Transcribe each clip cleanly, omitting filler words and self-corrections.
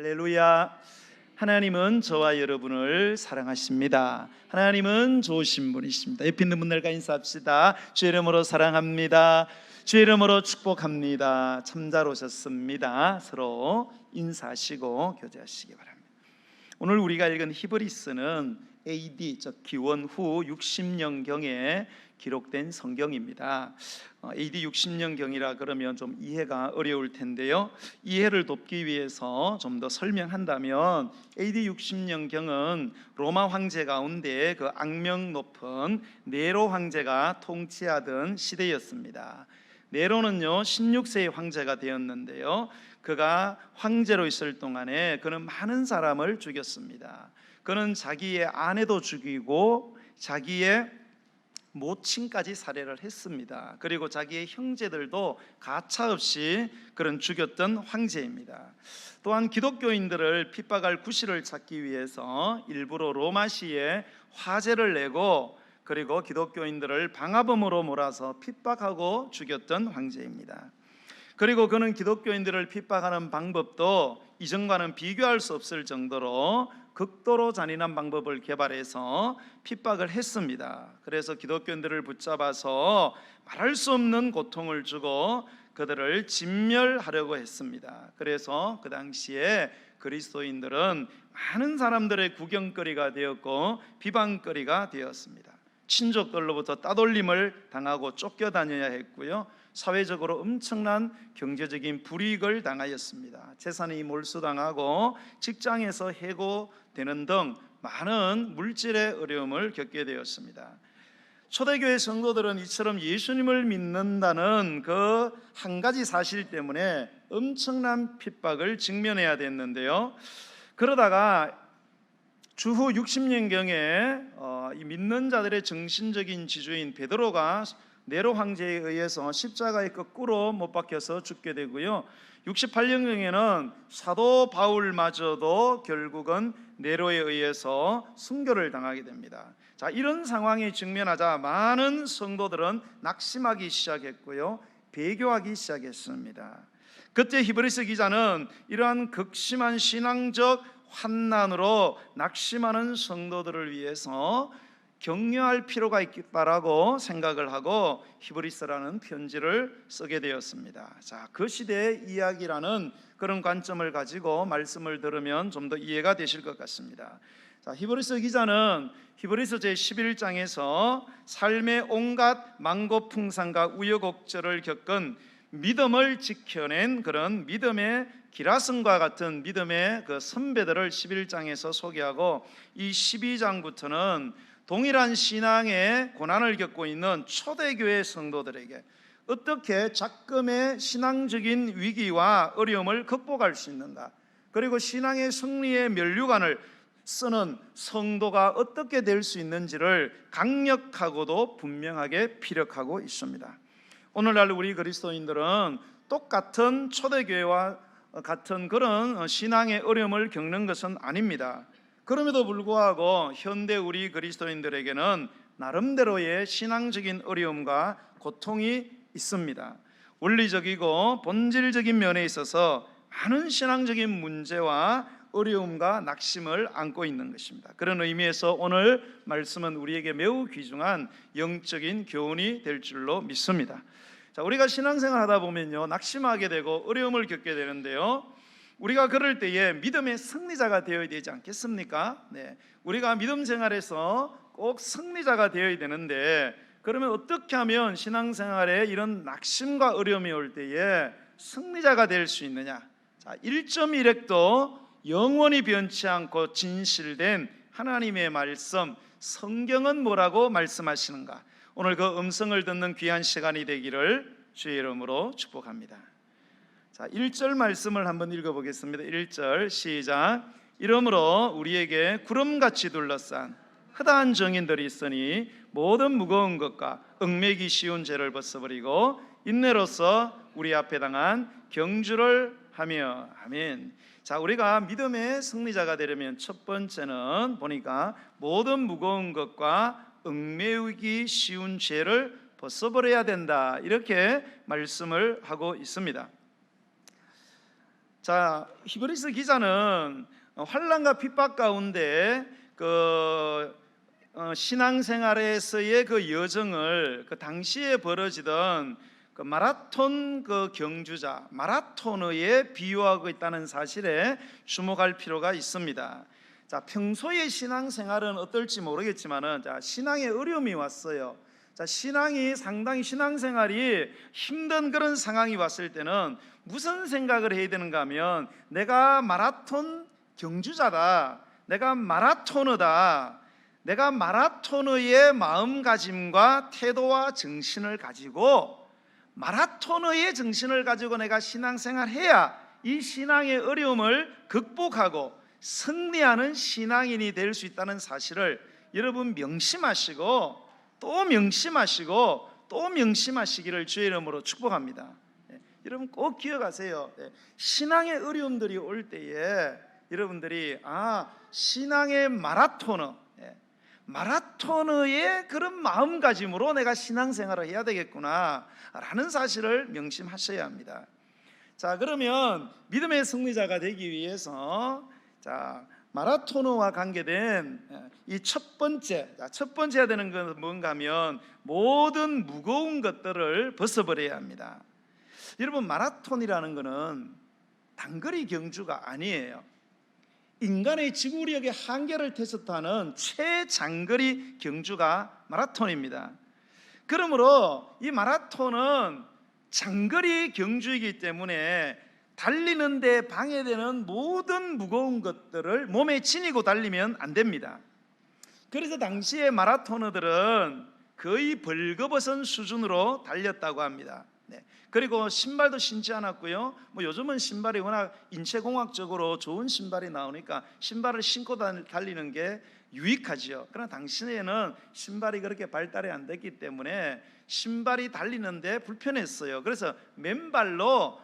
할렐루야. 하나님은 저와 여러분을 사랑하십니다. 하나님은 좋으신 분이십니다. 옆에 있는 분들과 인사합시다. 주의 이름으로 사랑합니다. 주의 이름으로 축복합니다. 참 잘 오셨습니다. 서로 인사하시고 교제하시기 바랍니다. 오늘 우리가 읽은 히브리서는 AD, 즉 기원 후 60년경에 기록된 성경입니다. AD 60년경이라 그러면 좀 이해가 어려울 텐데요, 이해를 돕기 위해서 좀 더 설명한다면 AD 60년경은 로마 황제 가운데 그 악명 높은 네로 황제가 통치하던 시대였습니다. 네로는요 16세의 황제가 되었는데요, 그가 황제로 있을 동안에 그는 많은 사람을 죽였습니다. 그는 자기의 아내도 죽이고 자기의 모친까지 살해를 했습니다. 그리고 자기의 형제들도 가차없이 그는 죽였던 황제입니다. 또한 기독교인들을 핍박할 구실을 찾기 위해서 일부러 로마시에 화재를 내고 그리고 기독교인들을 방화범으로 몰아서 핍박하고 죽였던 황제입니다. 그리고 그는 기독교인들을 핍박하는 방법도 이전과는 비교할 수 없을 정도로 극도로 잔인한 방법을 개발해서 핍박을 했습니다. 그래서 기독교인들을 붙잡아서 말할 수 없는 고통을 주고 그들을 진멸하려고 했습니다. 그래서 그 당시에 그리스도인들은 많은 사람들의 구경거리가 되었고 비방거리가 되었습니다. 친족들로부터 따돌림을 당하고 쫓겨다녀야 했고요, 사회적으로 엄청난 경제적인 불이익을 당하였습니다. 재산이 몰수당하고 직장에서 해고되는 등 많은 물질의 어려움을 겪게 되었습니다. 초대교회 성도들은 이처럼 예수님을 믿는다는 그 한 가지 사실 때문에 엄청난 핍박을 직면해야 됐는데요, 그러다가 주후 60년경에 이 믿는 자들의 정신적인 지주인 베드로가 네로 황제에 의해서 십자가에 거꾸로 못 박혀서 죽게 되고요, 68년경에는 사도 바울마저도 결국은 네로에 의해서 순교를 당하게 됩니다. 자, 이런 상황에 직면하자 많은 성도들은 낙심하기 시작했고요, 배교하기 시작했습니다. 그때 히브리서 기자는 이러한 극심한 신앙적 환난으로 낙심하는 성도들을 위해서 격려할 필요가 있겠다라고 생각을 하고 히브리서라는 편지를 쓰게 되었습니다. 자, 그 시대의 이야기라는 그런 관점을 가지고 말씀을 들으면 좀 더 이해가 되실 것 같습니다. 자, 히브리서 기자는 히브리서 제11장에서 삶의 온갖 만고풍상과 우여곡절을 겪은 믿음을 지켜낸 그런 믿음의 기라성과 같은 믿음의 그 선배들을 11장에서 소개하고, 이 12장부터는 동일한 신앙의 고난을 겪고 있는 초대교회 성도들에게 어떻게 작금의 신앙적인 위기와 어려움을 극복할 수 있는가, 그리고 신앙의 승리의 면류관을 쓰는 성도가 어떻게 될 수 있는지를 강력하고도 분명하게 피력하고 있습니다. 오늘날 우리 그리스도인들은 똑같은 초대교회와 같은 그런 신앙의 어려움을 겪는 것은 아닙니다. 그럼에도 불구하고 현대 우리 그리스도인들에게는 나름대로의 신앙적인 어려움과 고통이 있습니다. 원리적이고 본질적인 면에 있어서 많은 신앙적인 문제와 어려움과 낙심을 안고 있는 것입니다. 그런 의미에서 오늘 말씀은 우리에게 매우 귀중한 영적인 교훈이 될 줄로 믿습니다. 자, 우리가 신앙생활 하다 보면요, 낙심하게 되고 어려움을 겪게 되는데요, 우리가 그럴 때에 믿음의 승리자가 되어야 되지 않겠습니까? 네, 우리가 믿음 생활에서 꼭 승리자가 되어야 되는데, 그러면 어떻게 하면 신앙생활에 이런 낙심과 어려움이 올 때에 승리자가 될 수 있느냐? 자, 1.1핵도 영원히 변치 않고 진실된 하나님의 말씀, 성경은 뭐라고 말씀하시는가? 오늘 그 음성을 듣는 귀한 시간이 되기를 주의 이름으로 축복합니다. 자, 1절 말씀을 한번 읽어보겠습니다. 1절 시작. 이러므로 우리에게 구름같이 둘러싼 허다한 정인들이 있으니 모든 무거운 것과 얽매기 쉬운 죄를 벗어버리고 인내로서 우리 앞에 당한 경주를 하며. 아멘. 자, 우리가 믿음의 승리자가 되려면 첫 번째는 보니까 모든 무거운 것과 얽매이기 쉬운 죄를 벗어버려야 된다, 이렇게 말씀을 하고 있습니다. 자, 히브리서 기자는 환난과 핍박 가운데 신앙생활에서의 그 여정을 그 당시에 벌어지던 그 마라톤 그 경주자 마라토너에 비유하고 있다는 사실에 주목할 필요가 있습니다. 자, 평소의 신앙생활은 어떨지 모르겠지만은 자, 신앙의 어려움이 왔어요. 자, 신앙생활이 힘든 그런 상황이 왔을 때는 무슨 생각을 해야 되는가 하면 내가 마라톤 경주자다, 내가 마라토너다, 내가 마라토너의 마음가짐과 태도와 정신을 가지고 마라토너의 정신을 가지고 내가 신앙생활 해야 이 신앙의 어려움을 극복하고 승리하는 신앙인이 될 수 있다는 사실을 여러분 명심하시고 또 명심하시고 또 명심하시기를 주의 이름으로 축복합니다. 여러분 꼭 기억하세요. 신앙의 어려움들이 올 때에 여러분들이 신앙의 마라토너의 그런 마음가짐으로 내가 신앙생활을 해야 되겠구나 라는 사실을 명심하셔야 합니다. 자, 그러면 믿음의 승리자가 되기 위해서 자, 마라토너와 관계된 이 첫 번째 해야 되는 건 뭔가 하면 모든 무거운 것들을 벗어버려야 합니다. 여러분 마라톤이라는 것은 단거리 경주가 아니에요. 인간의 지구력의 한계를 테스트하는 최장거리 경주가 마라톤입니다. 그러므로 이 마라톤은 장거리 경주이기 때문에 달리는 데 방해되는 모든 무거운 것들을 몸에 지니고 달리면 안 됩니다. 그래서 당시에 마라토너들은 거의 벌거벗은 수준으로 달렸다고 합니다. 그리고 신발도 신지 않았고요. 요즘은 신발이 워낙 인체공학적으로 좋은 신발이 나오니까 신발을 신고 달리는 게 유익하지요. 그러나 당시에는 신발이 그렇게 발달이 안 됐기 때문에 신발이 달리는데 불편했어요. 그래서 맨발로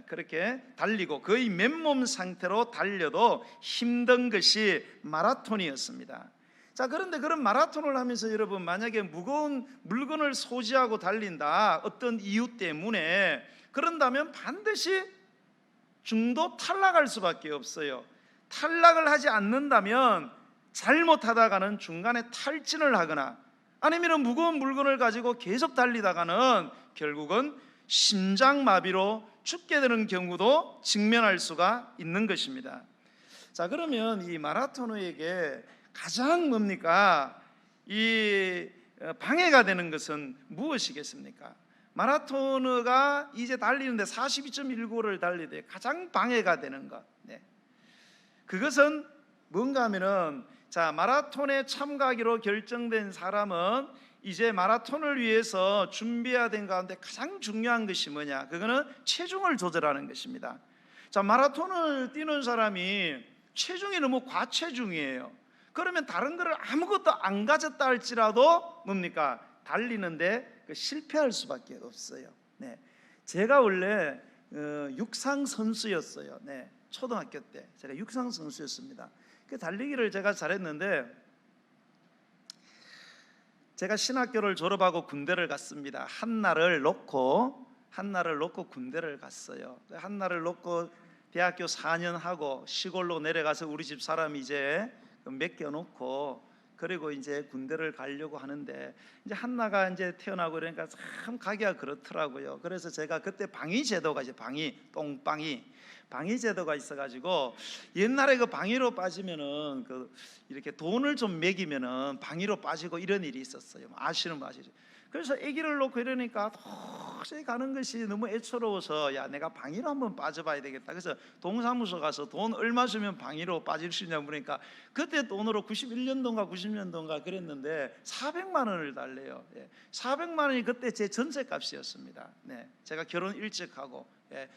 그렇게 달리고 거의 맨몸 상태로 달려도 힘든 것이 마라톤이었습니다. 자, 그런데 그런 마라톤을 하면서 여러분 만약에 무거운 물건을 소지하고 달린다 어떤 이유 때문에 그런다면 반드시 중도 탈락할 수밖에 없어요. 탈락을 하지 않는다면 잘못하다가는 중간에 탈진을 하거나 아니면 무거운 물건을 가지고 계속 달리다가는 결국은 심장마비로 죽게 되는 경우도 직면할 수가 있는 것입니다. 자, 그러면 이 마라토너에게 가장 뭡니까? 이 방해가 되는 것은 무엇이겠습니까? 마라토너가 이제 달리는데 42.195를 달리되 가장 방해가 되는 것, 그것은 뭔가 하면은 자, 마라톤에 참가하기로 결정된 사람은 이제 마라톤을 위해서 준비해야 된 가운데 가장 중요한 것이 뭐냐? 그거는 체중을 조절하는 것입니다. 자, 마라톤을 뛰는 사람이 체중이 너무 과체중이에요. 그러면 다른 거를 아무것도 안 가졌다 할지라도 뭡니까? 달리는데 실패할 수밖에 없어요. 제가 원래 육상 선수였어요. 초등학교 때 제가 육상 선수였습니다. 그 달리기를 제가 잘했는데 제가 신학교를 졸업하고 군대를 갔습니다. 한날을 놓고 군대를 갔어요. 한날을 놓고 대학교 4년 하고 시골로 내려가서 우리 집 사람이 이제 맡겨놓고 그리고 이제 군대를 가려고 하는데 이제 한나가 이제 태어나고 그러니까 참 가기가 그렇더라고요. 그래서 제가 그때 방위제도가 이제 방위제도가 있어가지고 옛날에 그 방위로 빠지면은 그 이렇게 돈을 좀 매기면은 방위로 빠지고 이런 일이 있었어요. 아시는 분 아시죠? 그래서 아기를 놓고 이러니까 도저히 가는 것이 너무 애처로워서 야, 내가 방위로 한번 빠져봐야 되겠다. 그래서 동사무소 가서 돈 얼마 주면 방위로 빠질 수 있냐고 그러니까 그때 돈으로 91년도인가 90년도인가 그랬는데 400만 원을 달래요. 400만 원이 그때 제 전셋값이었습니다. 제가 결혼 일찍 하고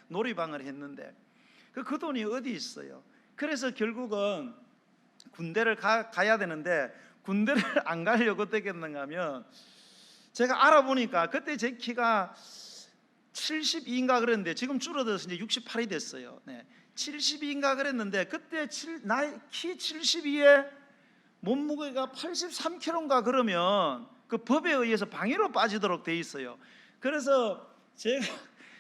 놀이방을 했는데 그 돈이 어디 있어요? 그래서 결국은 군대를 가야 되는데 군대를 안 가려고 어떻게 했는가 하면 제가 알아보니까 그때 제 키가 72인가 그랬는데 지금 줄어들어서 이제 68이 됐어요. 72인가 그랬는데 그때 나이 키 72에 몸무게가 83kg인가 그러면 그 법에 의해서 방위로 빠지도록 돼 있어요. 그래서 제가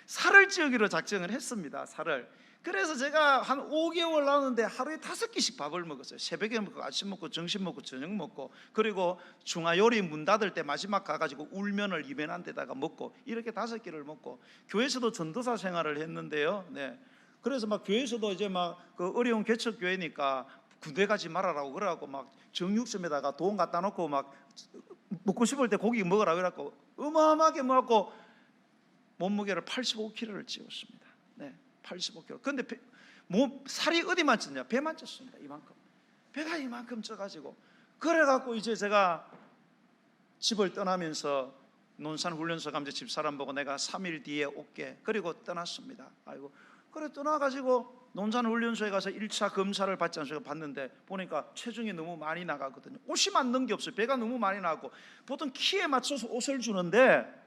살을 찌우기로 작정을 했습니다. 살을. 그래서 제가 한 5개월 나왔는데 하루에 5끼씩 밥을 먹었어요. 새벽에 먹고 아침 먹고 점심 먹고 저녁 먹고, 그리고 중화요리 문 닫을 때 마지막 가가지고 울면을 이벤한 데다가 먹고, 이렇게 5끼를 먹고, 교회에서도 전도사 생활을 했는데요. 네. 그래서 막 교회에서도 이제 막 그 어려운 개척 교회니까 군대 가지 말아라고 그러고, 막 정육점에다가 돈 갖다 놓고 막 먹고 싶을 때 고기 먹으라 그래갖고 어마어마하게 먹고 몸무게를 85kg를 찌웠습니다. 네, 85kg. 근데 살이 어디만 쪘냐? 배만 쪘습니다. 이만큼. 배가 이만큼 쪄가지고, 그래갖고 이제 제가 집을 떠나면서 논산훈련소 가면서 집사람 보고 내가 3일 뒤에 올게, 그리고 떠났습니다. 아이고, 그래 떠나가지고 논산훈련소에 가서 1차 검사를 받지 않습니까? 봤는데 보니까 체중이 너무 많이 나가거든요. 옷이 맞는 게 없어요. 배가 너무 많이 나고, 보통 키에 맞춰서 옷을 주는데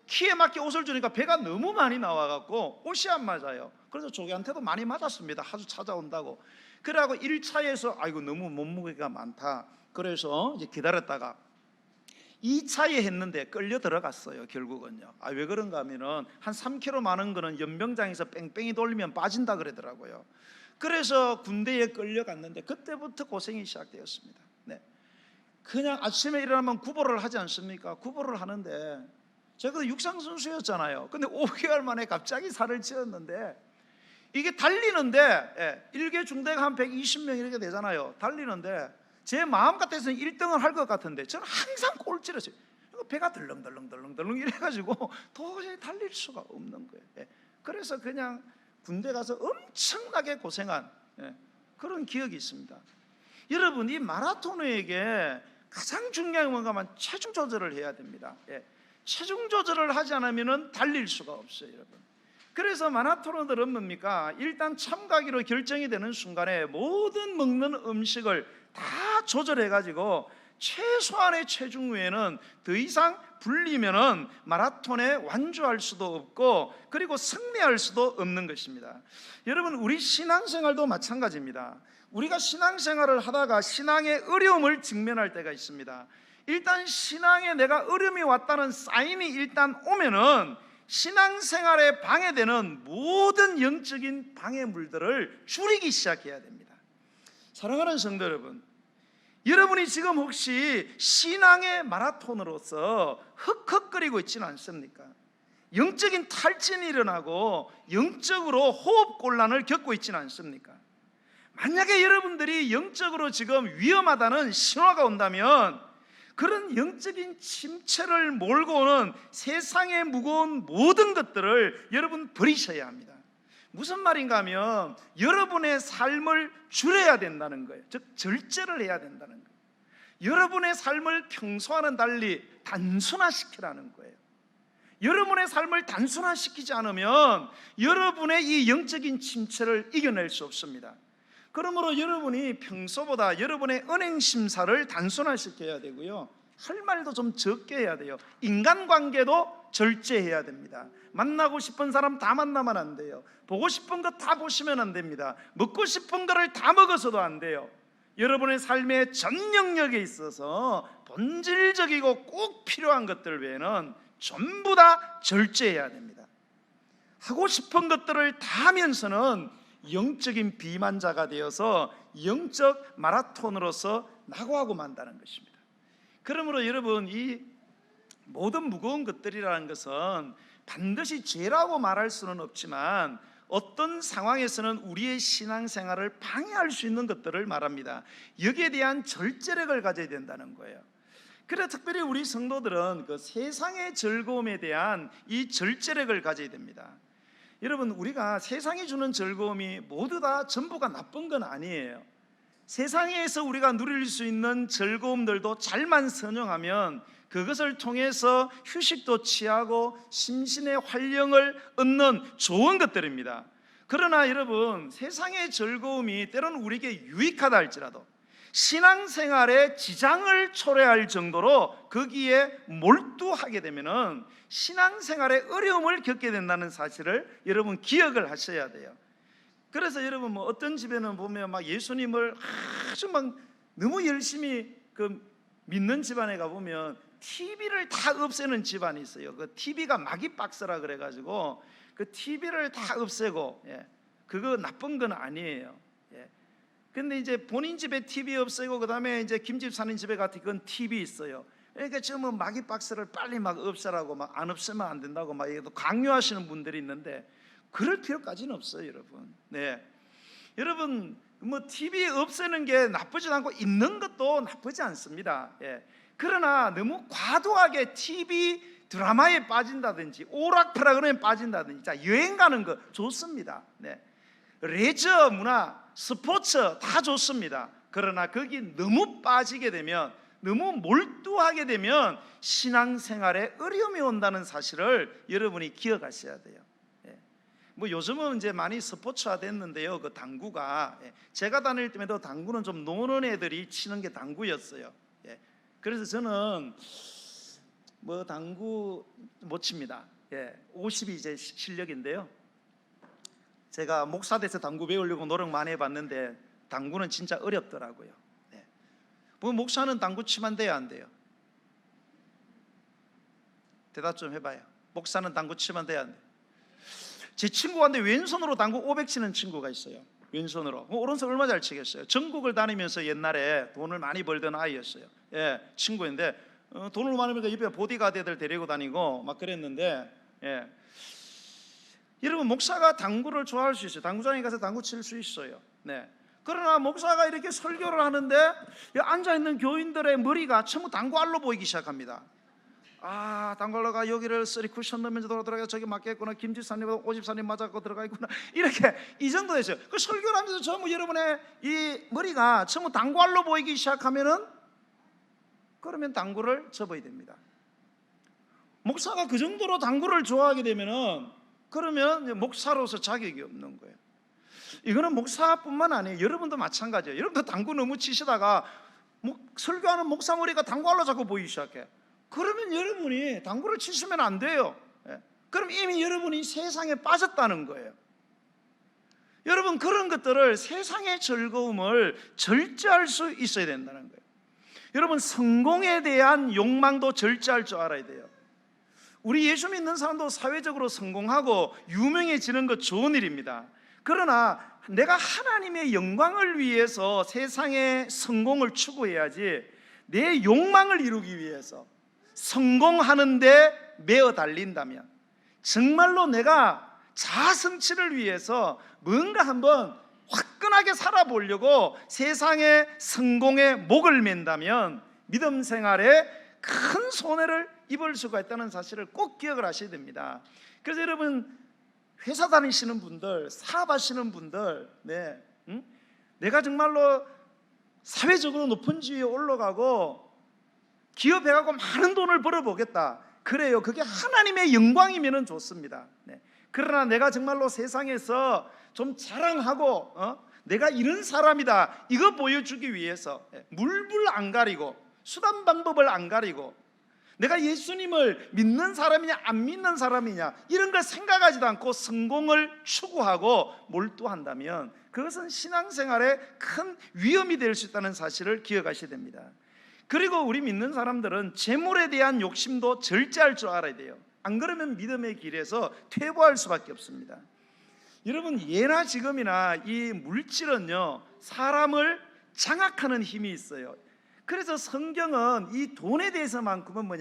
키에 맞게 옷을 주니까 배가 너무 많이 나와갖고 옷이 안 맞아요. 그래서 조개한테도 많이 맞았습니다. 하루 찾아온다고. 그래갖고 1차에서 아이고 너무 몸무게가 많다, 그래서 이제 기다렸다가 2차에 했는데 끌려 들어갔어요. 결국은요. 왜 그런가 하면은 한 3kg 많은 거는 연병장에서 뺑뺑이 돌리면 빠진다 그러더라고요. 그래서 군대에 끌려갔는데 그때부터 고생이 시작되었습니다. 네. 그냥 아침에 일어나면 구보를 하지 않습니까? 구보를 하는데 제가 육상 선수였잖아요. 근데 5개월 만에 갑자기 살을 찌었는데, 이게 달리는데 일개 중대가 한 120명 이렇게 되잖아요. 달리는데 제 마음 같아서는 1등을 할 것 같은데 저는 항상 꼴찌였어요. 배가 덜렁덜렁 이래가지고 도저히 달릴 수가 없는 거예요. 그래서 그냥 군대 가서 엄청나게 고생한 그런 기억이 있습니다. 여러분, 이 마라토너에게 가장 중요한 뭔가 하면 체중 조절을 해야 됩니다. 체중 조절을 하지 않으면 달릴 수가 없어요, 여러분. 그래서 마라토너들은 뭡니까? 일단 참가기로 결정이 되는 순간에 모든 먹는 음식을 다 조절해가지고 최소한의 체중 외에는 더 이상 불리면은 마라톤에 완주할 수도 없고, 그리고 승리할 수도 없는 것입니다. 여러분, 우리 신앙생활도 마찬가지입니다. 우리가 신앙생활을 하다가 신앙의 어려움을 직면할 때가 있습니다. 일단 신앙에 내가 어려움이 왔다는 사인이 일단 오면은 신앙생활에 방해되는 모든 영적인 방해물들을 줄이기 시작해야 됩니다. 사랑하는 성도 여러분, 여러분이 지금 혹시 신앙의 마라톤으로서 흑흑거리고 있지는 않습니까? 영적인 탈진이 일어나고 영적으로 호흡곤란을 겪고 있지는 않습니까? 만약에 여러분들이 영적으로 지금 위험하다는 신호가 온다면 그런 영적인 침체를 몰고 오는 세상의 무거운 모든 것들을 여러분 버리셔야 합니다. 무슨 말인가 하면 여러분의 삶을 줄여야 된다는 거예요. 즉 절제를 해야 된다는 거예요. 여러분의 삶을 평소와는 달리 단순화시키라는 거예요. 여러분의 삶을 단순화시키지 않으면 여러분의 이 영적인 침체를 이겨낼 수 없습니다. 그러므로 여러분이 평소보다 여러분의 은행 심사를 단순화시켜야 되고요, 할 말도 좀 적게 해야 돼요. 인간관계도 절제해야 됩니다. 만나고 싶은 사람 다 만나면 안 돼요. 보고 싶은 거 다 보시면 안 됩니다. 먹고 싶은 거를 다 먹어서도 안 돼요. 여러분의 삶의 전 영역에 있어서 본질적이고 꼭 필요한 것들 외에는 전부 다 절제해야 됩니다. 하고 싶은 것들을 다 하면서는 영적인 비만자가 되어서 영적 마라톤으로서 낙오하고 만다는 것입니다. 그러므로 여러분, 이 모든 무거운 것들이라는 것은 반드시 죄라고 말할 수는 없지만 어떤 상황에서는 우리의 신앙생활을 방해할 수 있는 것들을 말합니다. 여기에 대한 절제력을 가져야 된다는 거예요. 그래서 특별히 우리 성도들은 그 세상의 즐거움에 대한 이 절제력을 가져야 됩니다. 여러분, 우리가 세상이 주는 즐거움이 모두 다 전부가 나쁜 건 아니에요. 세상에서 우리가 누릴 수 있는 즐거움들도 잘만 선용하면 그것을 통해서 휴식도 취하고 심신의 활력을 얻는 좋은 것들입니다. 그러나 여러분, 세상의 즐거움이 때로는 우리에게 유익하다 할지라도 신앙생활에 지장을 초래할 정도로 거기에 몰두하게 되면은 신앙생활에 어려움을 겪게 된다는 사실을 여러분 기억을 하셔야 돼요. 그래서 여러분, 뭐 어떤 집에는 보면 막 예수님을 아주 막 너무 열심히 믿는 집안에 가보면 TV를 다 없애는 집안이 있어요. 그 TV가 마귀박스라 그래가지고 그 TV를 다 없애고, 그거 나쁜 건 아니에요. 예. 근데 이제 본인 집에 TV 없애고 그다음에 이제 김집 사는 집에 같은 건 TV 있어요. 그러니까 지금 마귀 박스를 빨리 막 없애라고 막 안 없애면 안 된다고 막 강요하시는 분들이 있는데 그럴 필요까지는 없어요, 여러분. 네, 여러분 뭐 TV 없애는 게 나쁘지 않고 있는 것도 나쁘지 않습니다. 예. 그러나 너무 과도하게 TV 드라마에 빠진다든지 오락프로그램에 빠진다든지, 자, 여행 가는 거 좋습니다. 네. 레저 문화, 스포츠 다 좋습니다. 그러나 거기 너무 빠지게 되면, 너무 몰두하게 되면 신앙생활에 어려움이 온다는 사실을 여러분이 기억하셔야 돼요. 예. 뭐 요즘은 이제 많이 스포츠화 됐는데요, 그 당구가, 제가 다닐 때에도 당구는 좀 노는 애들이 치는 게 당구였어요. 예. 그래서 저는 뭐 당구 못 칩니다. 50이 제 실력인데요, 제가 목사 돼서 당구 배우려고 노력 많이 해봤는데 당구는 진짜 어렵더라고요. 뭐 목사는 당구 치면 돼요, 안 돼요? 대답 좀 해봐요. 목사는 당구 치면 돼요, 안 돼요? 제 친구한테 왼손으로 당구 500 치는 친구가 있어요. 왼손으로. 오른손 얼마 잘 치겠어요? 전국을 다니면서 옛날에 돈을 많이 벌던 아이였어요. 친구인데 돈을 많이 벌니까 옆에 보디가드 애들 데리고 다니고 막 그랬는데, 여러분 목사가 당구를 좋아할 수 있어요. 당구장에 가서 당구 칠 수 있어요. 네. 그러나 목사가 이렇게 설교를 하는데 앉아있는 교인들의 머리가 전부 당구알로 보이기 시작합니다. 아, 당구알로가 여기를 쓰리 쿠션 넣으면서 돌아가 저기 맞겠구나, 김집사님 오집사님 맞았고 들어가 있구나, 이렇게 이 정도 됐어요. 그 설교를 하면서 전부 여러분의 이 머리가 전부 당구알로 보이기 시작하면은, 그러면 당구를 접어야 됩니다. 목사가 그 정도로 당구를 좋아하게 되면은, 그러면 목사로서 자격이 없는 거예요. 이거는 목사뿐만 아니에요. 여러분도 마찬가지예요. 여러분도 당구 너무 치시다가 설교하는 목사 머리가 당구알로 자꾸 보이기 시작해. 그러면 여러분이 당구를 치시면 안 돼요. 그럼 이미 여러분이 세상에 빠졌다는 거예요. 여러분, 그런 것들을, 세상의 즐거움을 절제할 수 있어야 된다는 거예요. 여러분, 성공에 대한 욕망도 절제할 줄 알아야 돼요. 우리 예수 믿는 사람도 사회적으로 성공하고 유명해지는 것 좋은 일입니다. 그러나 내가 하나님의 영광을 위해서 세상의 성공을 추구해야지, 내 욕망을 이루기 위해서 성공하는 데 매어 달린다면, 정말로 내가 자아성취를 위해서 뭔가 한번 화끈하게 살아보려고 세상의 성공에 목을 맨다면 믿음 생활에 큰 손해를 입을 수가 있다는 사실을 꼭 기억을 하셔야 됩니다. 그래서 여러분, 회사 다니시는 분들, 사업하시는 분들, 내가 정말로 사회적으로 높은 지위에 올라가고 기업해 가고 많은 돈을 벌어보겠다, 그래요. 그게 하나님의 영광이면 좋습니다. 그러나 내가 정말로 세상에서 좀 자랑하고 내가 이런 사람이다, 이거 보여주기 위해서 물불 안 가리고 수단 방법을 안 가리고 내가 예수님을 믿는 사람이냐 안 믿는 사람이냐 이런 걸 생각하지도 않고 성공을 추구하고 몰두한다면 그것은 신앙생활에 큰 위험이 될 수 있다는 사실을 기억하셔야 됩니다. 그리고 우리 믿는 사람들은 재물에 대한 욕심도 절제할 줄 알아야 돼요. 안 그러면 믿음의 길에서 퇴보할 수밖에 없습니다. 여러분, 예나 지금이나 이 물질은요, 사람을 장악하는 힘이 있어요. 그래서 성경은 이 돈에 대해서만큼은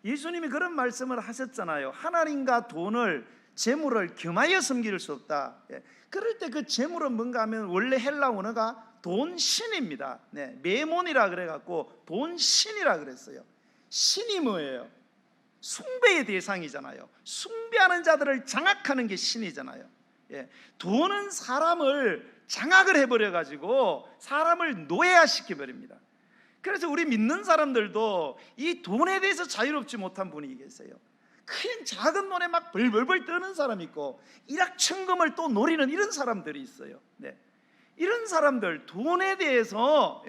예수님이 그런 말씀을 하셨잖아요. 하나님과 돈을, 재물을 겸하여 섬길 수 없다. 그럴 때 그 재물은 뭔가 하면 원래 헬라 원어가 돈신입니다. 메몬이라 그래갖고 돈신이라 그랬어요. 신이 뭐예요? 숭배의 대상이잖아요. 숭배하는 자들을 장악하는 게 신이잖아요. 돈은 사람을 장악을 해버려가지고 사람을 노예화시켜버립니다. 그래서 우리 믿는 사람들도 이 돈에 대해서 자유롭지 못한 분이 계세요. 그냥 작은 돈에 막 벌벌벌 떠는 사람이 있고 일확천금을 또 노리는 이런 사람들이 있어요. 이런 사람들, 돈에 대해서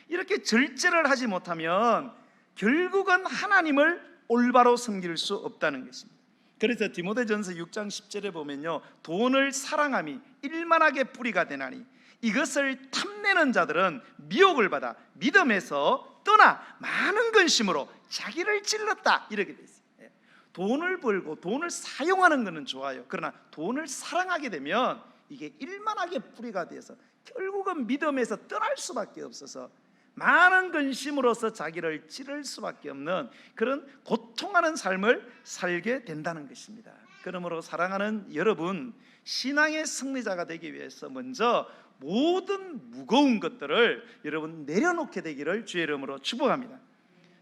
이렇게 절제를 하지 못하면 결국은 하나님을 올바로 섬길 수 없다는 것입니다. 그래서 디모데전서 6장 10절에 보면요, 돈을 사랑함이 일만하게 뿌리가 되나니 이것을 탐내는 자들은 미혹을 받아 믿음에서 떠나 많은 근심으로 자기를 찔렀다, 이렇게 돼 있어요. 돈을 벌고 돈을 사용하는 것은 좋아요. 그러나 돈을 사랑하게 되면 이게 일만하게 뿌리가 돼서 결국은 믿음에서 떠날 수밖에 없어서 많은 근심으로서 자기를 찌를 수밖에 없는 그런 고통하는 삶을 살게 된다는 것입니다. 그러므로 사랑하는 여러분, 신앙의 승리자가 되기 위해서 먼저 모든 무거운 것들을 여러분 내려놓게 되기를 주의 이름으로 축복합니다.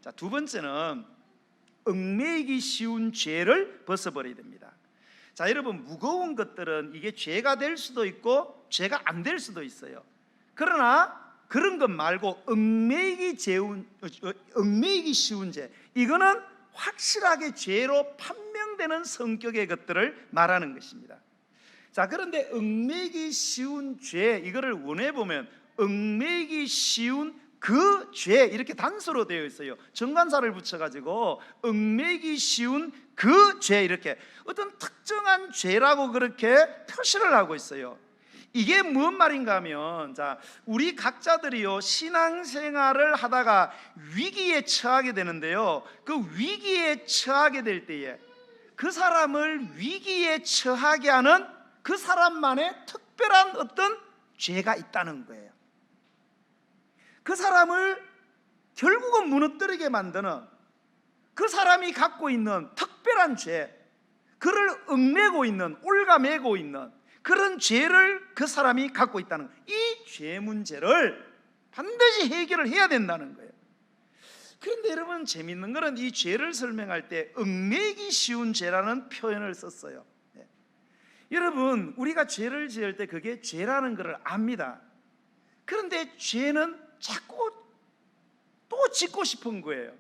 자, 두 번째는 얽매이기 쉬운 죄를 벗어버려야 됩니다. 자, 여러분, 무거운 것들은 이게 죄가 될 수도 있고 죄가 안 될 수도 있어요. 그러나 그런 것 말고 얽매이기 쉬운 죄, 이거는 확실하게 죄로 판명되는 성격의 것들을 말하는 것입니다. 자, 그런데 얽매이기 쉬운 죄, 이거를 원해 보면 얽매이기 쉬운 그 죄, 이렇게 단서로 되어 있어요. 정관사를 붙여가지고 얽매이기 쉬운 그 죄, 이렇게 어떤 특정한 죄라고 그렇게 표시를 하고 있어요. 이게 무슨 말인가 하면, 자, 우리 각자들이요 신앙생활을 하다가 위기에 처하게 되는데요, 그 위기에 처하게 될 때에 그 사람을 위기에 처하게 하는 그 사람만의 특별한 어떤 죄가 있다는 거예요. 그 사람을 결국은 무너뜨리게 만드는 그 사람이 갖고 있는 특별한 죄, 그를 얽매고 있는, 올가매고 있는 그런 죄를 그 사람이 갖고 있다는 거예요. 이 죄 문제를 반드시 해결을 해야 된다는 거예요. 그런데 여러분, 재밌는 것은 이 죄를 설명할 때 얽매이기 쉬운 죄라는 표현을 썼어요. 여러분, 우리가 죄를 지을 때 그게 죄라는 것을 압니다. 그런데 죄는 자꾸 또 짓고 싶은 거예요.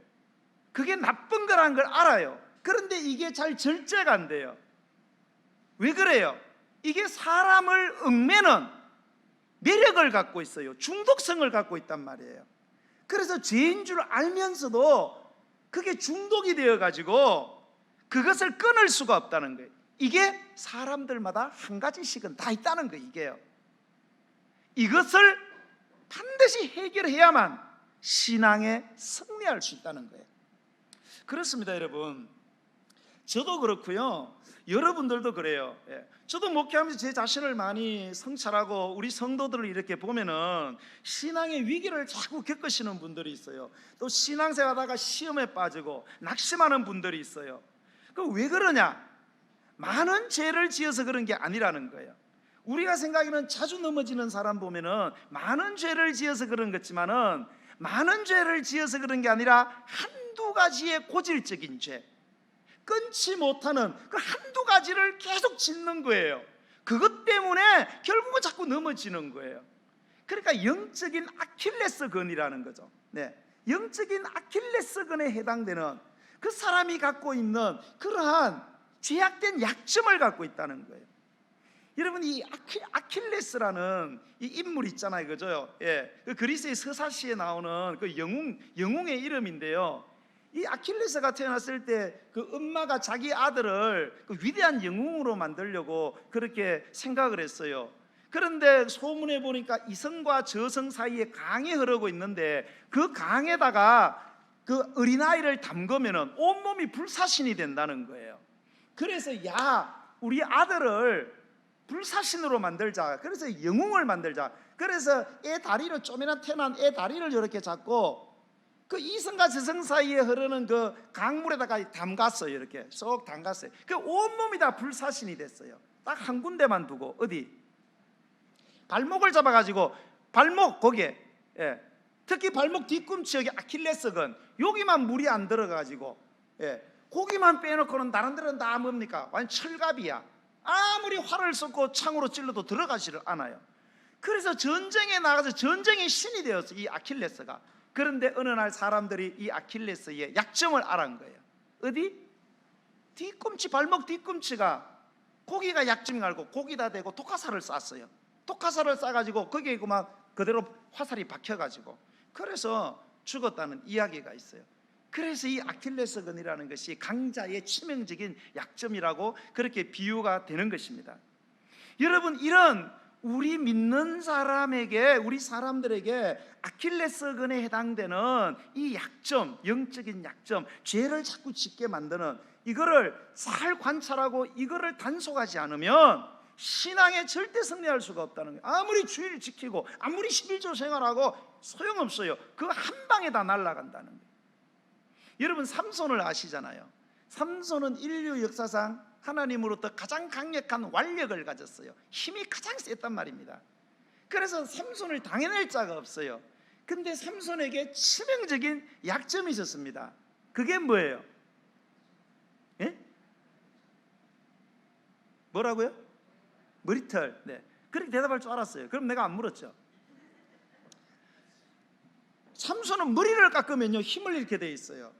그게 나쁜 거라는 걸 알아요. 그런데 이게 잘 절제가 안 돼요. 왜 그래요? 이게 사람을 얽매는 매력을 갖고 있어요. 중독성을 갖고 있단 말이에요. 그래서 죄인 줄 알면서도 그게 중독이 되어가지고 그것을 끊을 수가 없다는 거예요. 이게 사람들마다 한 가지씩은 다 있다는 거예요. 이게요, 이것을 반드시 해결해야만 신앙에 승리할 수 있다는 거예요. 그렇습니다, 여러분. 저도 그렇고요, 여러분들도 그래요. 저도 목회하면서 제 자신을 많이 성찰하고 우리 성도들을 이렇게 보면은 신앙의 위기를 자꾸 겪으시는 분들이 있어요. 또 신앙생활하다가 시험에 빠지고 낙심하는 분들이 있어요. 그 왜 그러냐? 많은 죄를 지어서 그런 게 아니라는 거예요. 우리가 생각에는 자주 넘어지는 사람 보면은 많은 죄를 지어서 그런 것지만은 많은 죄를 지어서 그런 게 아니라 한두 가지의 고질적인 죄, 끊지 못하는 그 한두 가지를 계속 짓는 거예요. 그것 때문에 결국은 자꾸 넘어지는 거예요. 그러니까 영적인 아킬레스건이라는 거죠. 영적인 아킬레스건에 해당되는 그 사람이 갖고 있는 그러한 죄악된 약점을 갖고 있다는 거예요. 여러분, 이 아킬레스라는 이 인물 있잖아요, 그죠? 그 그리스의 서사시에 나오는 그 영웅의 이름인데요, 이 아킬레스가 태어났을 때 그 엄마가 자기 아들을 그 위대한 영웅으로 만들려고 그렇게 생각을 했어요. 그런데 소문에 보니까 이성과 저성 사이에 강이 흐르고 있는데 그 강에다가 그 어린아이를 담그면 온몸이 불사신이 된다는 거예요. 그래서 야, 우리 아들을 불사신으로 만들자. 그래서 영웅을 만들자. 그래서 애 다리를, 쪼매나 태어난 애 다리를 이렇게 잡고 그 이성과 저성 사이에 흐르는 그 강물에다가 담갔어요. 이렇게 쏙 담갔어요. 그 온몸이 다 불사신이 됐어요. 딱 한 군데만 두고, 어디? 발목을 잡아가지고, 발목 거기에, 특히 발목 뒤꿈치 여기 아킬레스건, 여기만 물이 안 들어가지고, 고기만 빼놓고는 다른 데는 다 뭡니까? 완전 철갑이야. 아무리 활을 쏘고 창으로 찔러도 들어가지를 않아요. 그래서 전쟁에 나가서 전쟁의 신이 되었어요, 이 아킬레스가. 그런데 어느 날 사람들이 이 아킬레스의 약점을 알은 거예요. 어디? 뒤꿈치, 발목 뒤꿈치가 고기가 약점인 걸 알고 고기다 대고 독화살을 쐈어요. 독화살을 쏴가지고 거기에 그만 그대로 화살이 박혀가지고 그래서 죽었다는 이야기가 있어요. 그래서 이 아킬레스건이라는 것이 강자의 치명적인 약점이라고 그렇게 비유가 되는 것입니다. 여러분, 이런 우리 믿는 사람에게, 우리 사람들에게 아킬레스건에 해당되는 이 약점, 영적인 약점, 죄를 자꾸 짓게 만드는 이거를 잘 관찰하고 이거를 단속하지 않으면 신앙에 절대 승리할 수가 없다는 거예요. 아무리 주의를 지키고 아무리 11조 생활하고 소용없어요. 그 한 방에 다 날아간다는 거예요. 여러분 삼손을 아시잖아요. 삼손은 인류 역사상 하나님으로부터 가장 강력한 완력을 가졌어요. 힘이 가장 셌단 말입니다. 그래서 삼손을 당해낼 자가 없어요. 근데 삼손에게 치명적인 약점이 있었습니다. 그게 뭐예요? 예? 뭐라고요? 머리털. 네. 그렇게 대답할 줄 알았어요. 그럼 내가 안 물었죠. 삼손은 머리를 깎으면요 힘을 잃게 돼 있어요.